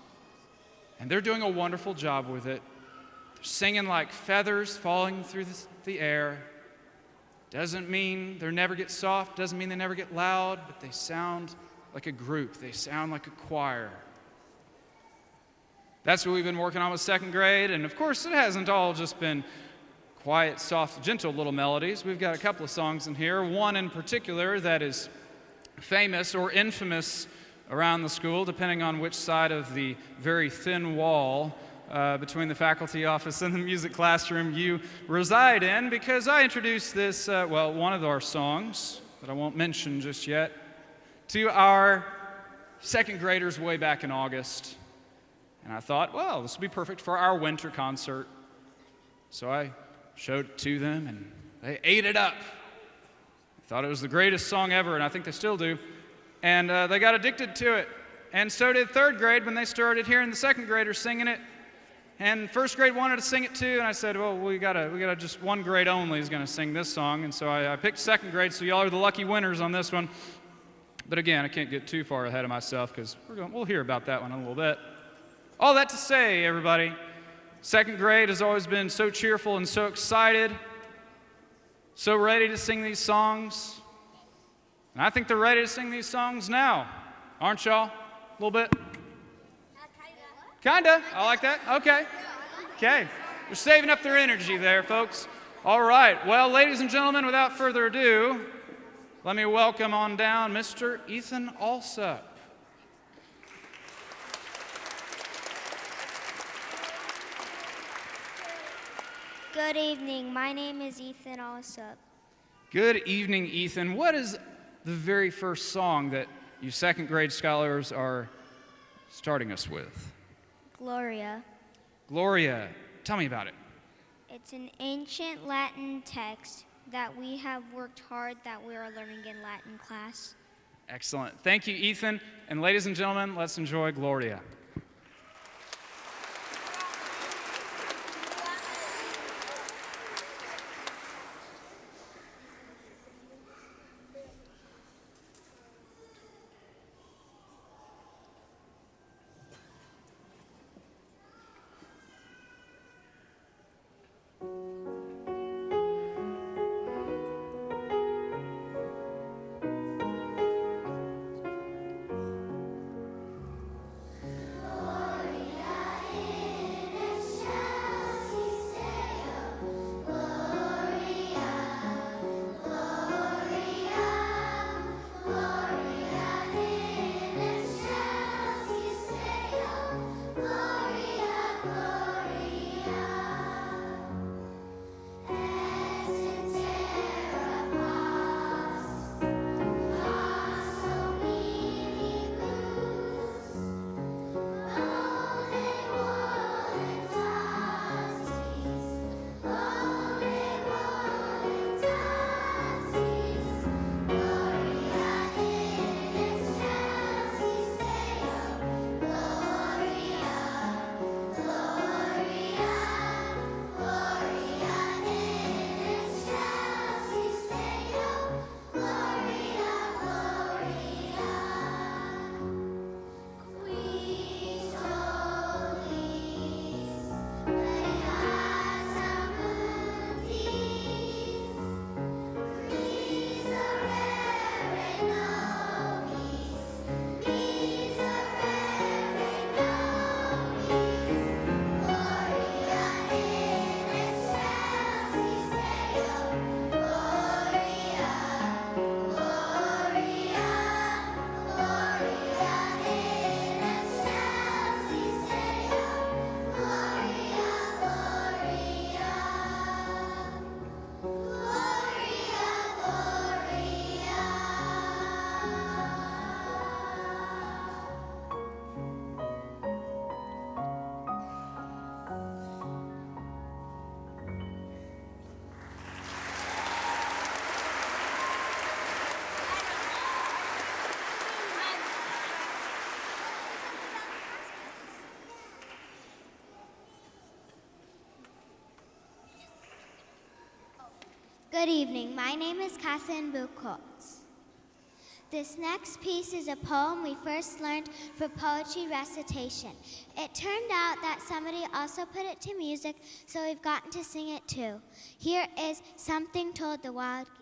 And they're doing a wonderful job with it. They're singing like feathers falling through the air. Doesn't mean they never get soft, doesn't mean they never get loud, but they sound like a group. They sound like a choir. That's what we've been working on with second grade. And of course, it hasn't all just been quiet, soft, gentle little melodies. We've got a couple of songs in here. One in particular that is famous or infamous around the school, depending on which side of the very thin wall between the faculty office and the music classroom you reside in, because I introduced this, one of our songs that I won't mention just yet, to our second graders way back in August. And I thought, well, this would be perfect for our winter concert. So I showed it to them, and they ate it up. I thought it was the greatest song ever, and I think they still do. And they got addicted to it. And so did third grade when they started hearing the second graders singing it. And first grade wanted to sing it too, and I said, well, we gotta just one grade only is gonna sing this song. And so I picked second grade, so y'all are the lucky winners on this one. But again, I can't get too far ahead of myself because we'll hear about that one in a little bit. All that to say, everybody, second grade has always been so cheerful and so excited, so ready to sing these songs. And I think they're ready to sing these songs now. Aren't y'all? A little bit? Kinda. I like that. Okay. Okay. They're saving up their energy there, folks. All right. Well, ladies and gentlemen, without further ado, let me welcome on down Mr. Ethan Alsup. Good evening. My name is Ethan Alsup. Good evening, Ethan. What is the very first song that you second grade scholars are starting us with? Gloria. Gloria, tell me about it. It's an ancient Latin text that we have worked hard that we are learning in Latin class. Excellent. Thank you, Ethan. And ladies and gentlemen, let's enjoy Gloria. Good evening. My name is Kathleen Bukotz. This next piece is a poem we first learned for poetry recitation. It turned out that somebody also put it to music, so we've gotten to sing it too. Here is Something Told the Wild Geese.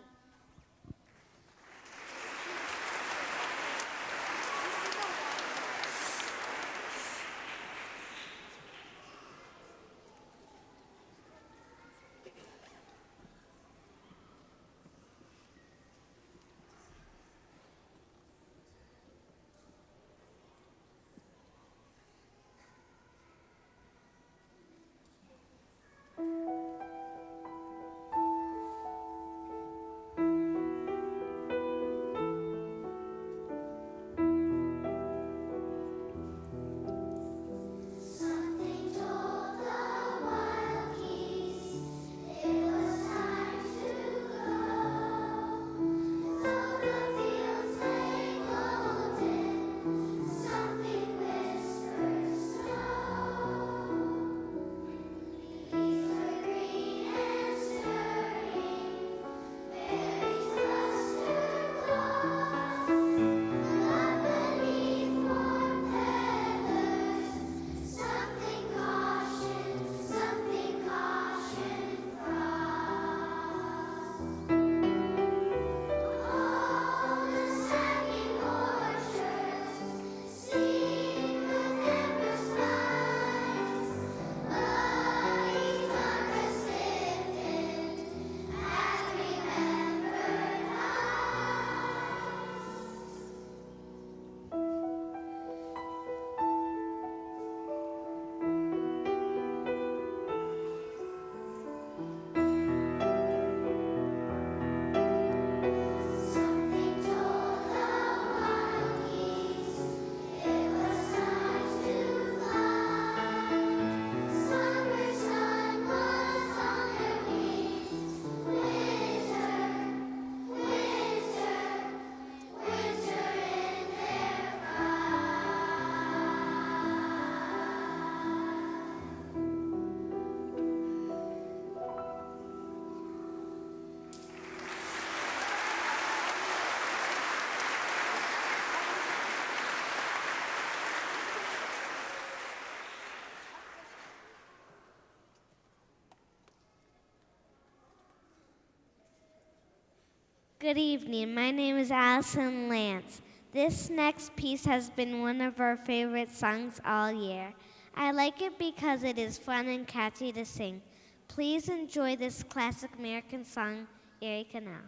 Good evening. My name is Allison Lance. This next piece has been one of our favorite songs all year. I like it because it is fun and catchy to sing. Please enjoy this classic American song, Erie Canal.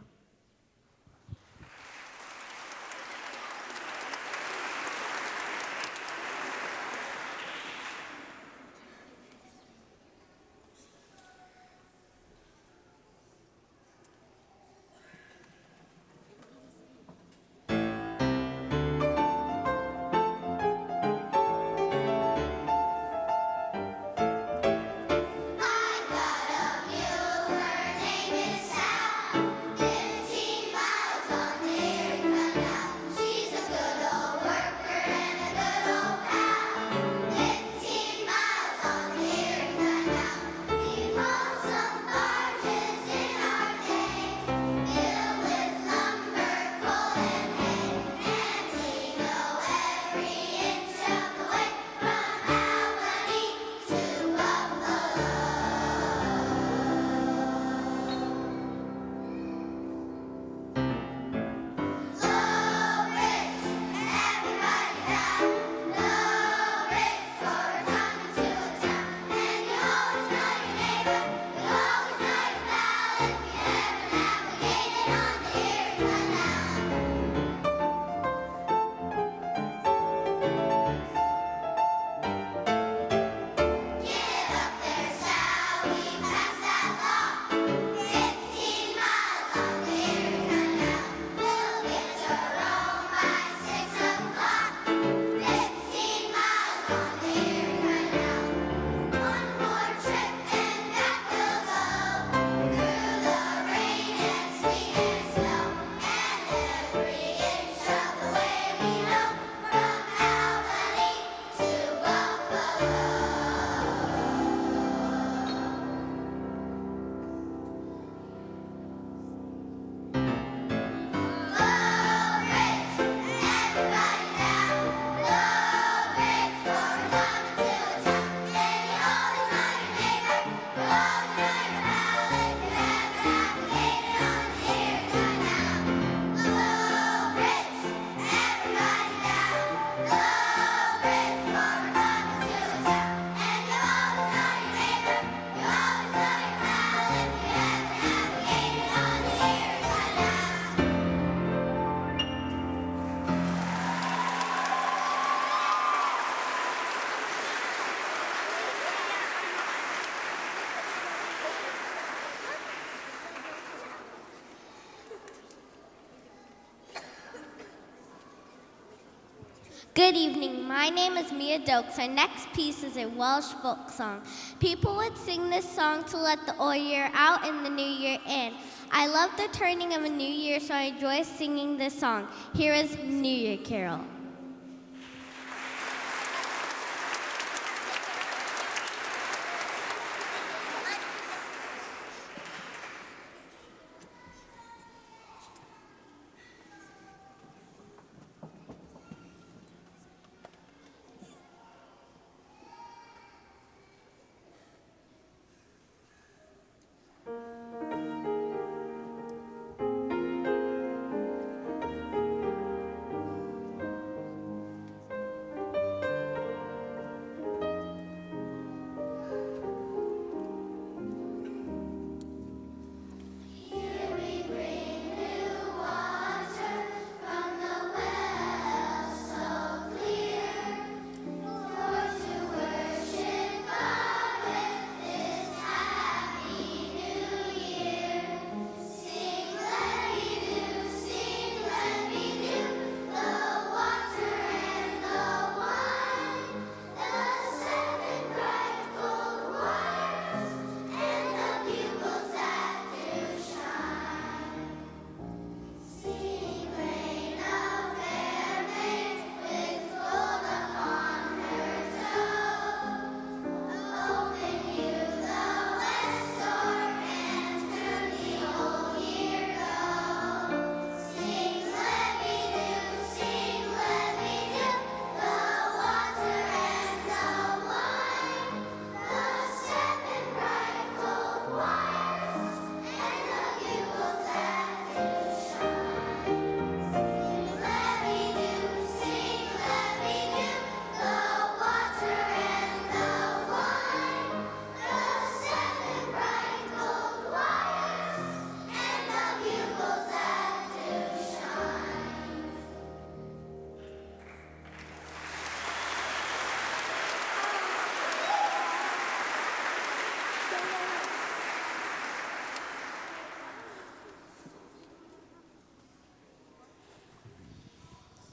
I got a mule, her name is Sal. Good evening. My name is Mia Dokes. Our next piece is a Welsh folk song. People would sing this song to let the old year out and the new year in. I love the turning of a new year, so I enjoy singing this song. Here is New Year Carol.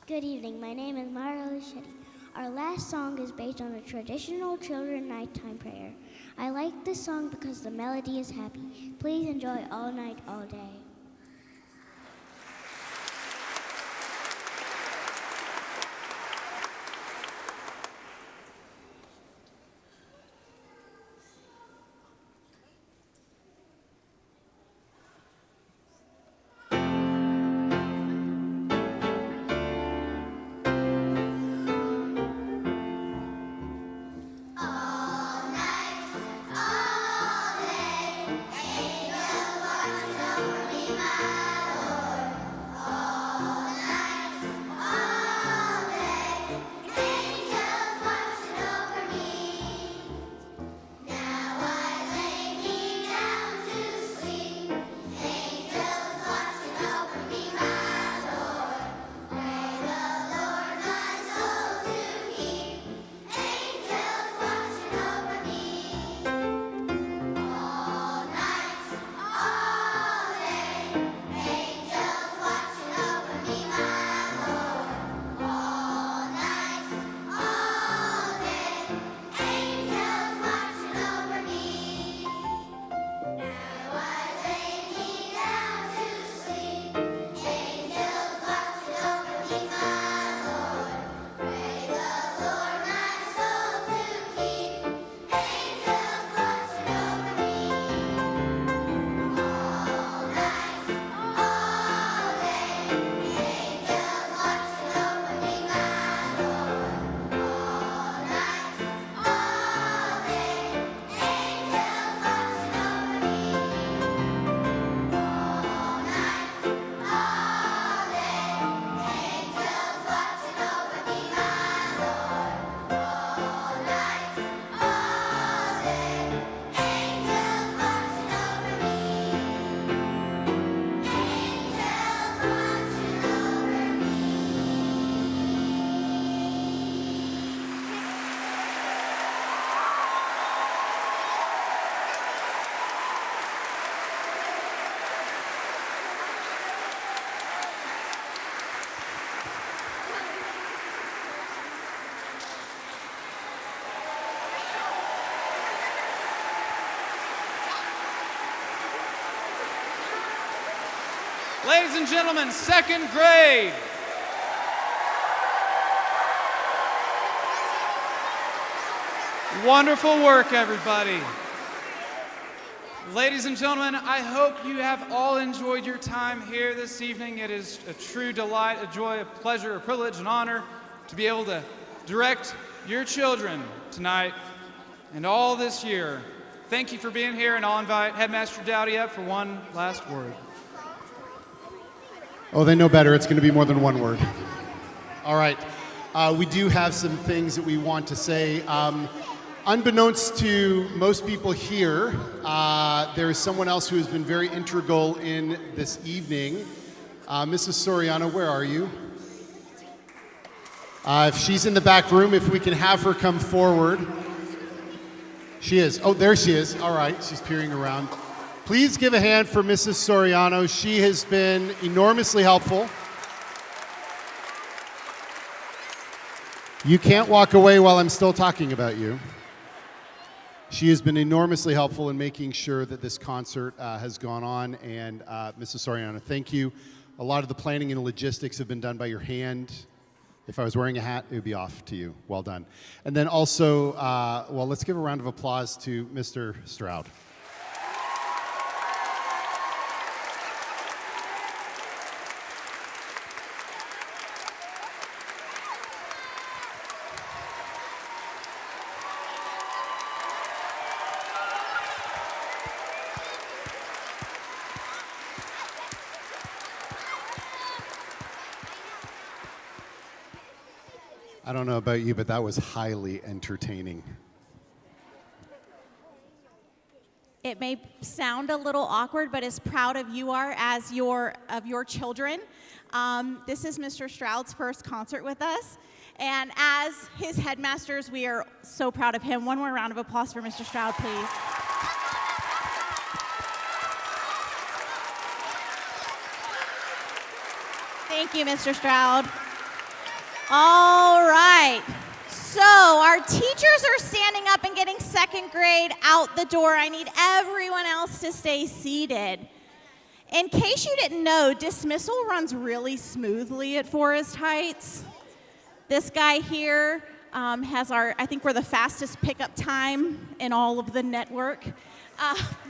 Good evening. My name is Mara Luchetti. Our last song is based on a traditional children nighttime prayer. I like this song because the melody is happy. Please enjoy all night, all day. All night, all day, angels watch over me. Ladies and gentlemen, second grade. Wonderful work, everybody. Ladies and gentlemen, I hope you have all enjoyed your time here this evening. It is a true delight, a joy, a pleasure, a privilege, an honor to be able to direct your children tonight and all this year. Thank you for being here, and I'll invite Headmaster Dowdy up for one last word. Oh, they know better. It's going to be more than one word. All right. We do have some things that we want to say. Unbeknownst to most people here, there is someone else who has been very integral in this evening. Mrs. Soriano, where are you? If she's in the back room, if we can have her come forward. She is. Oh, there she is. All right, she's peering around. Please give a hand for Mrs. Soriano. She has been enormously helpful. You can't walk away while I'm still talking about you. She has been enormously helpful in making sure that this concert has gone on. And Mrs. Soriano, thank you. A lot of the planning and logistics have been done by your hand. If I was wearing a hat, it would be off to you. Well done. And then also, well, let's give a round of applause to Mr. Stroud. I don't know about you, but that was highly entertaining. It may sound a little awkward, but as proud of you are as your children, this is Mr. Stroud's first concert with us. And as his headmasters, we are so proud of him. One more round of applause for Mr. Stroud, please. Thank you, Mr. Stroud. All right. So our teachers are standing up and getting second grade out the door. I need everyone else to stay seated. In case you didn't know, dismissal runs really smoothly at Forest Heights. This guy here has I think we're the fastest pickup time in all of the network.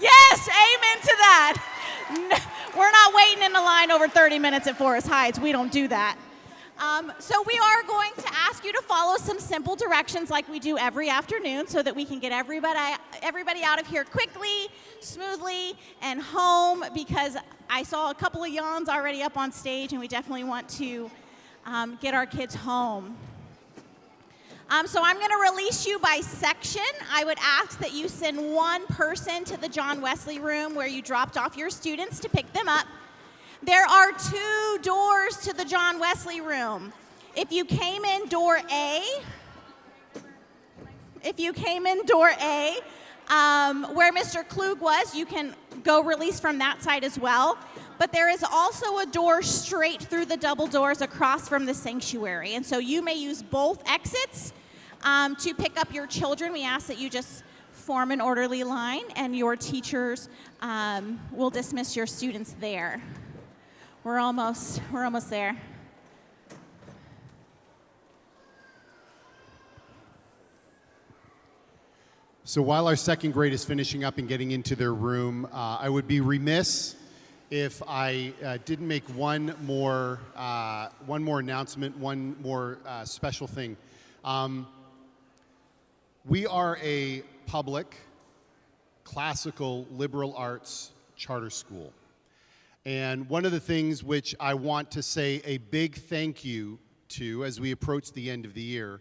Yes, amen to that. We're not waiting in the line over 30 minutes at Forest Heights. We don't do that. So we are going to ask you to follow some simple directions like we do every afternoon so that we can get everybody out of here quickly, smoothly, and home, because I saw a couple of yawns already up on stage, and we definitely want to get our kids home. So I'm going to release you by section. I would ask that you send one person to the John Wesley room where you dropped off your students to pick them up. There are 2 doors to the John Wesley room. If you came in door A, where Mr. Klug was, you can go release from that side as well. But there is also a door straight through the double doors across from the sanctuary. And so you may use both exits to pick up your children. We ask that you just form an orderly line, and your teachers will dismiss your students there. We're almost there. So while our second grade is finishing up and getting into their room, I would be remiss if I didn't make one more announcement, one more special thing. We are a public, classical, liberal arts charter school. And one of the things which I want to say a big thank you to as we approach the end of the year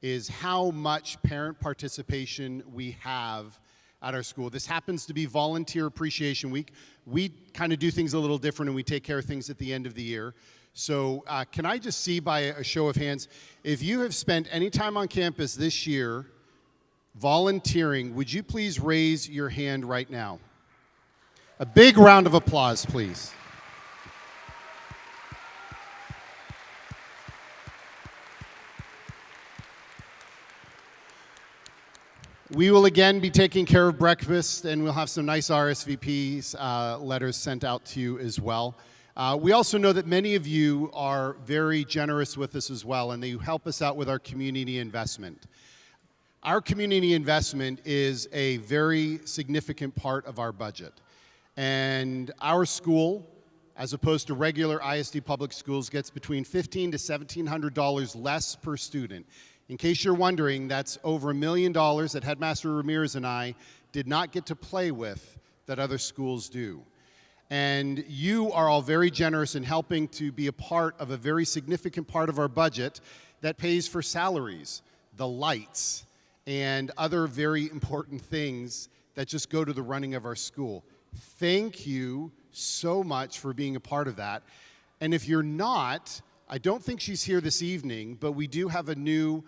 is how much parent participation we have at our school. This happens to be Volunteer Appreciation Week. We kind of do things a little different, and we take care of things at the end of the year. So can I just see by a show of hands, if you have spent any time on campus this year volunteering, would you please raise your hand right now? A big round of applause, please. We will again be taking care of breakfast, and we'll have some nice RSVPs letters sent out to you as well. We also know that many of you are very generous with us as well, and that you help us out with our community investment. Our community investment is a very significant part of our budget. And our school, as opposed to regular ISD public schools, gets between $1,500 to $1,700 less per student. In case you're wondering, that's over $1 million that Headmaster Ramirez and I did not get to play with that other schools do. And you are all very generous in helping to be a part of a very significant part of our budget that pays for salaries, the lights, and other very important things that just go to the running of our school. Thank you so much for being a part of that. And if you're not, I don't think she's here this evening, but we do have a new...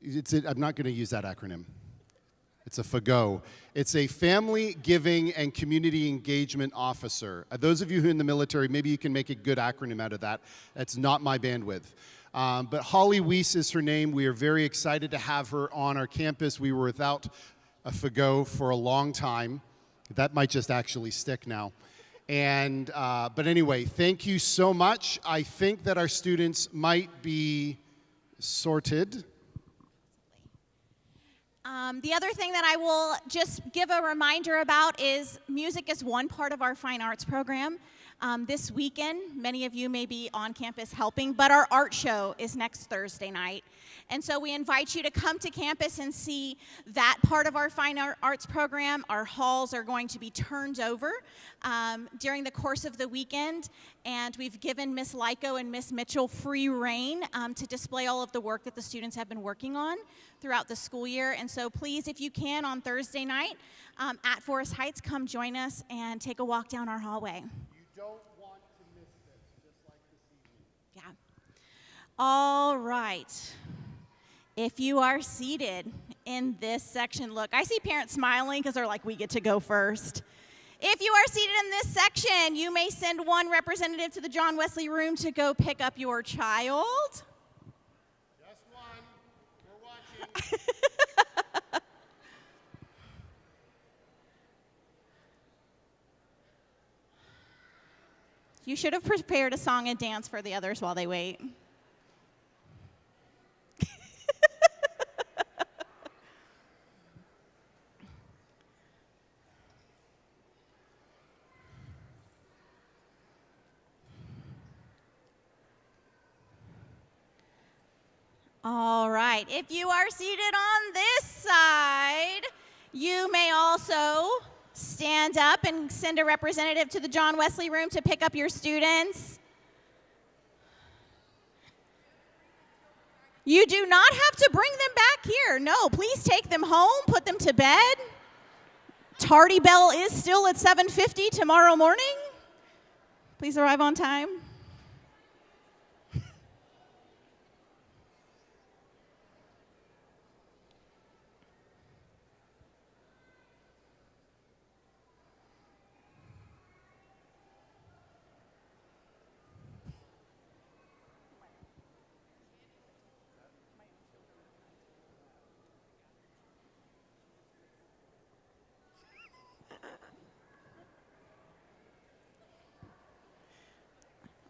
I'm not going to use that acronym. It's a FAGO. It's a Family Giving and Community Engagement Officer. Those of you who are in the military, maybe you can make a good acronym out of that. That's not my bandwidth. But Holly Weiss is her name. We are very excited to have her on our campus. We were without a FAGO for a long time. That might just actually stick now. And but anyway, thank you so much. I think that our students might be sorted. The other thing that I will just give a reminder about is music is one part of our fine arts program. This weekend, many of you may be on campus helping, but our art show is next Thursday night. And so we invite you to come to campus and see that part of our fine arts program. Our halls are going to be turned over during the course of the weekend, and we've given Miss Lyko and Miss Mitchell free reign to display all of the work that the students have been working on throughout the school year. And so please, if you can, on Thursday night at Forest Heights, come join us and take a walk down our hallway. Don't want to miss this, just like this evening. Yeah. All right. If you are seated in this section, look, I see parents smiling because they're like, we get to go first. If you are seated in this section, you may send one representative to the John Wesley room to go pick up your child. Just one. We're watching. You should have prepared a song and dance for the others while they wait. All right, if you are seated on this side, you may also stand up and send a representative to the John Wesley room to pick up your students. You do not have to bring them back here. No, please take them home, put them to bed. Tardy bell is still at 7:50 tomorrow morning. Please arrive on time.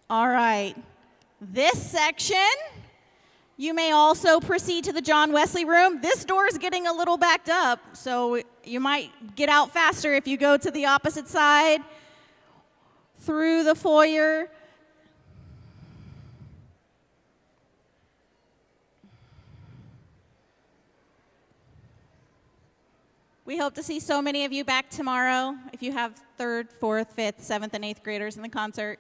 All right, this section, you may also proceed to the John Wesley room. This door is getting a little backed up, so you might get out faster if you go to the opposite side, through the foyer. We hope to see so many of you back tomorrow if you have 3rd, 4th, 5th, 7th, and 8th graders in the concert.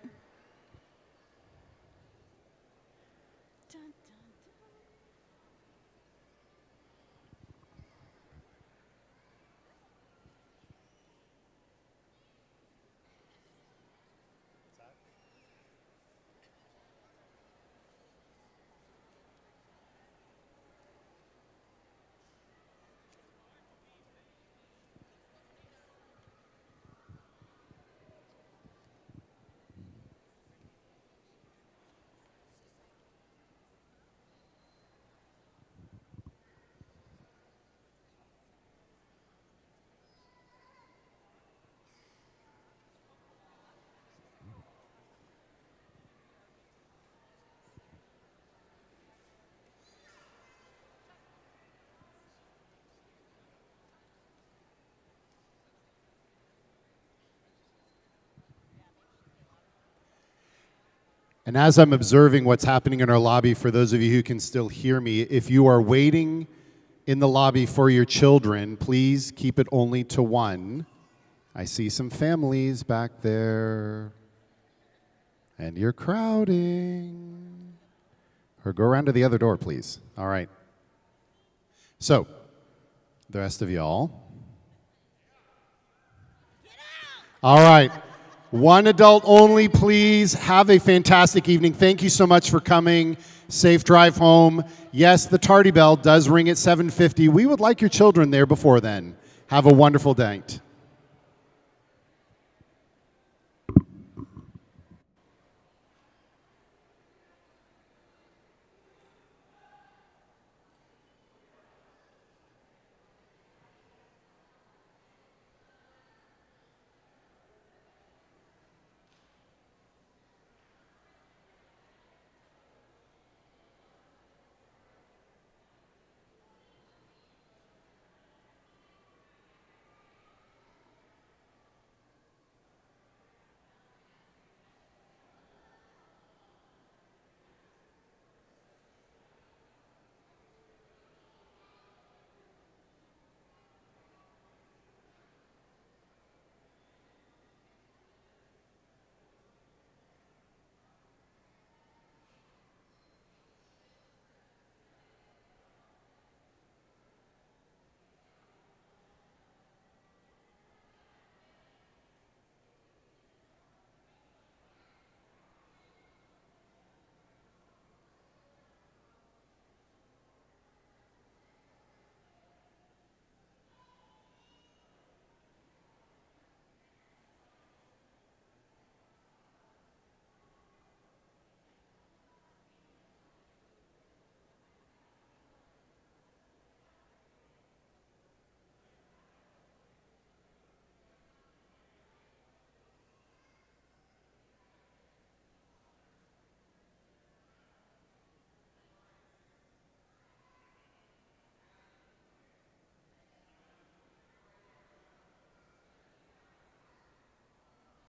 And as I'm observing what's happening in our lobby, for those of you who can still hear me, if you are waiting in the lobby for your children, please keep it only to one. I see some families back there. And you're crowding. Or go around to the other door, please. All right. So, the rest of y'all. All right. One adult only, please. Have a fantastic evening. Thank you so much for coming. Safe drive home. Yes, the tardy bell does ring at 7:50. We would like your children there before then. Have a wonderful night.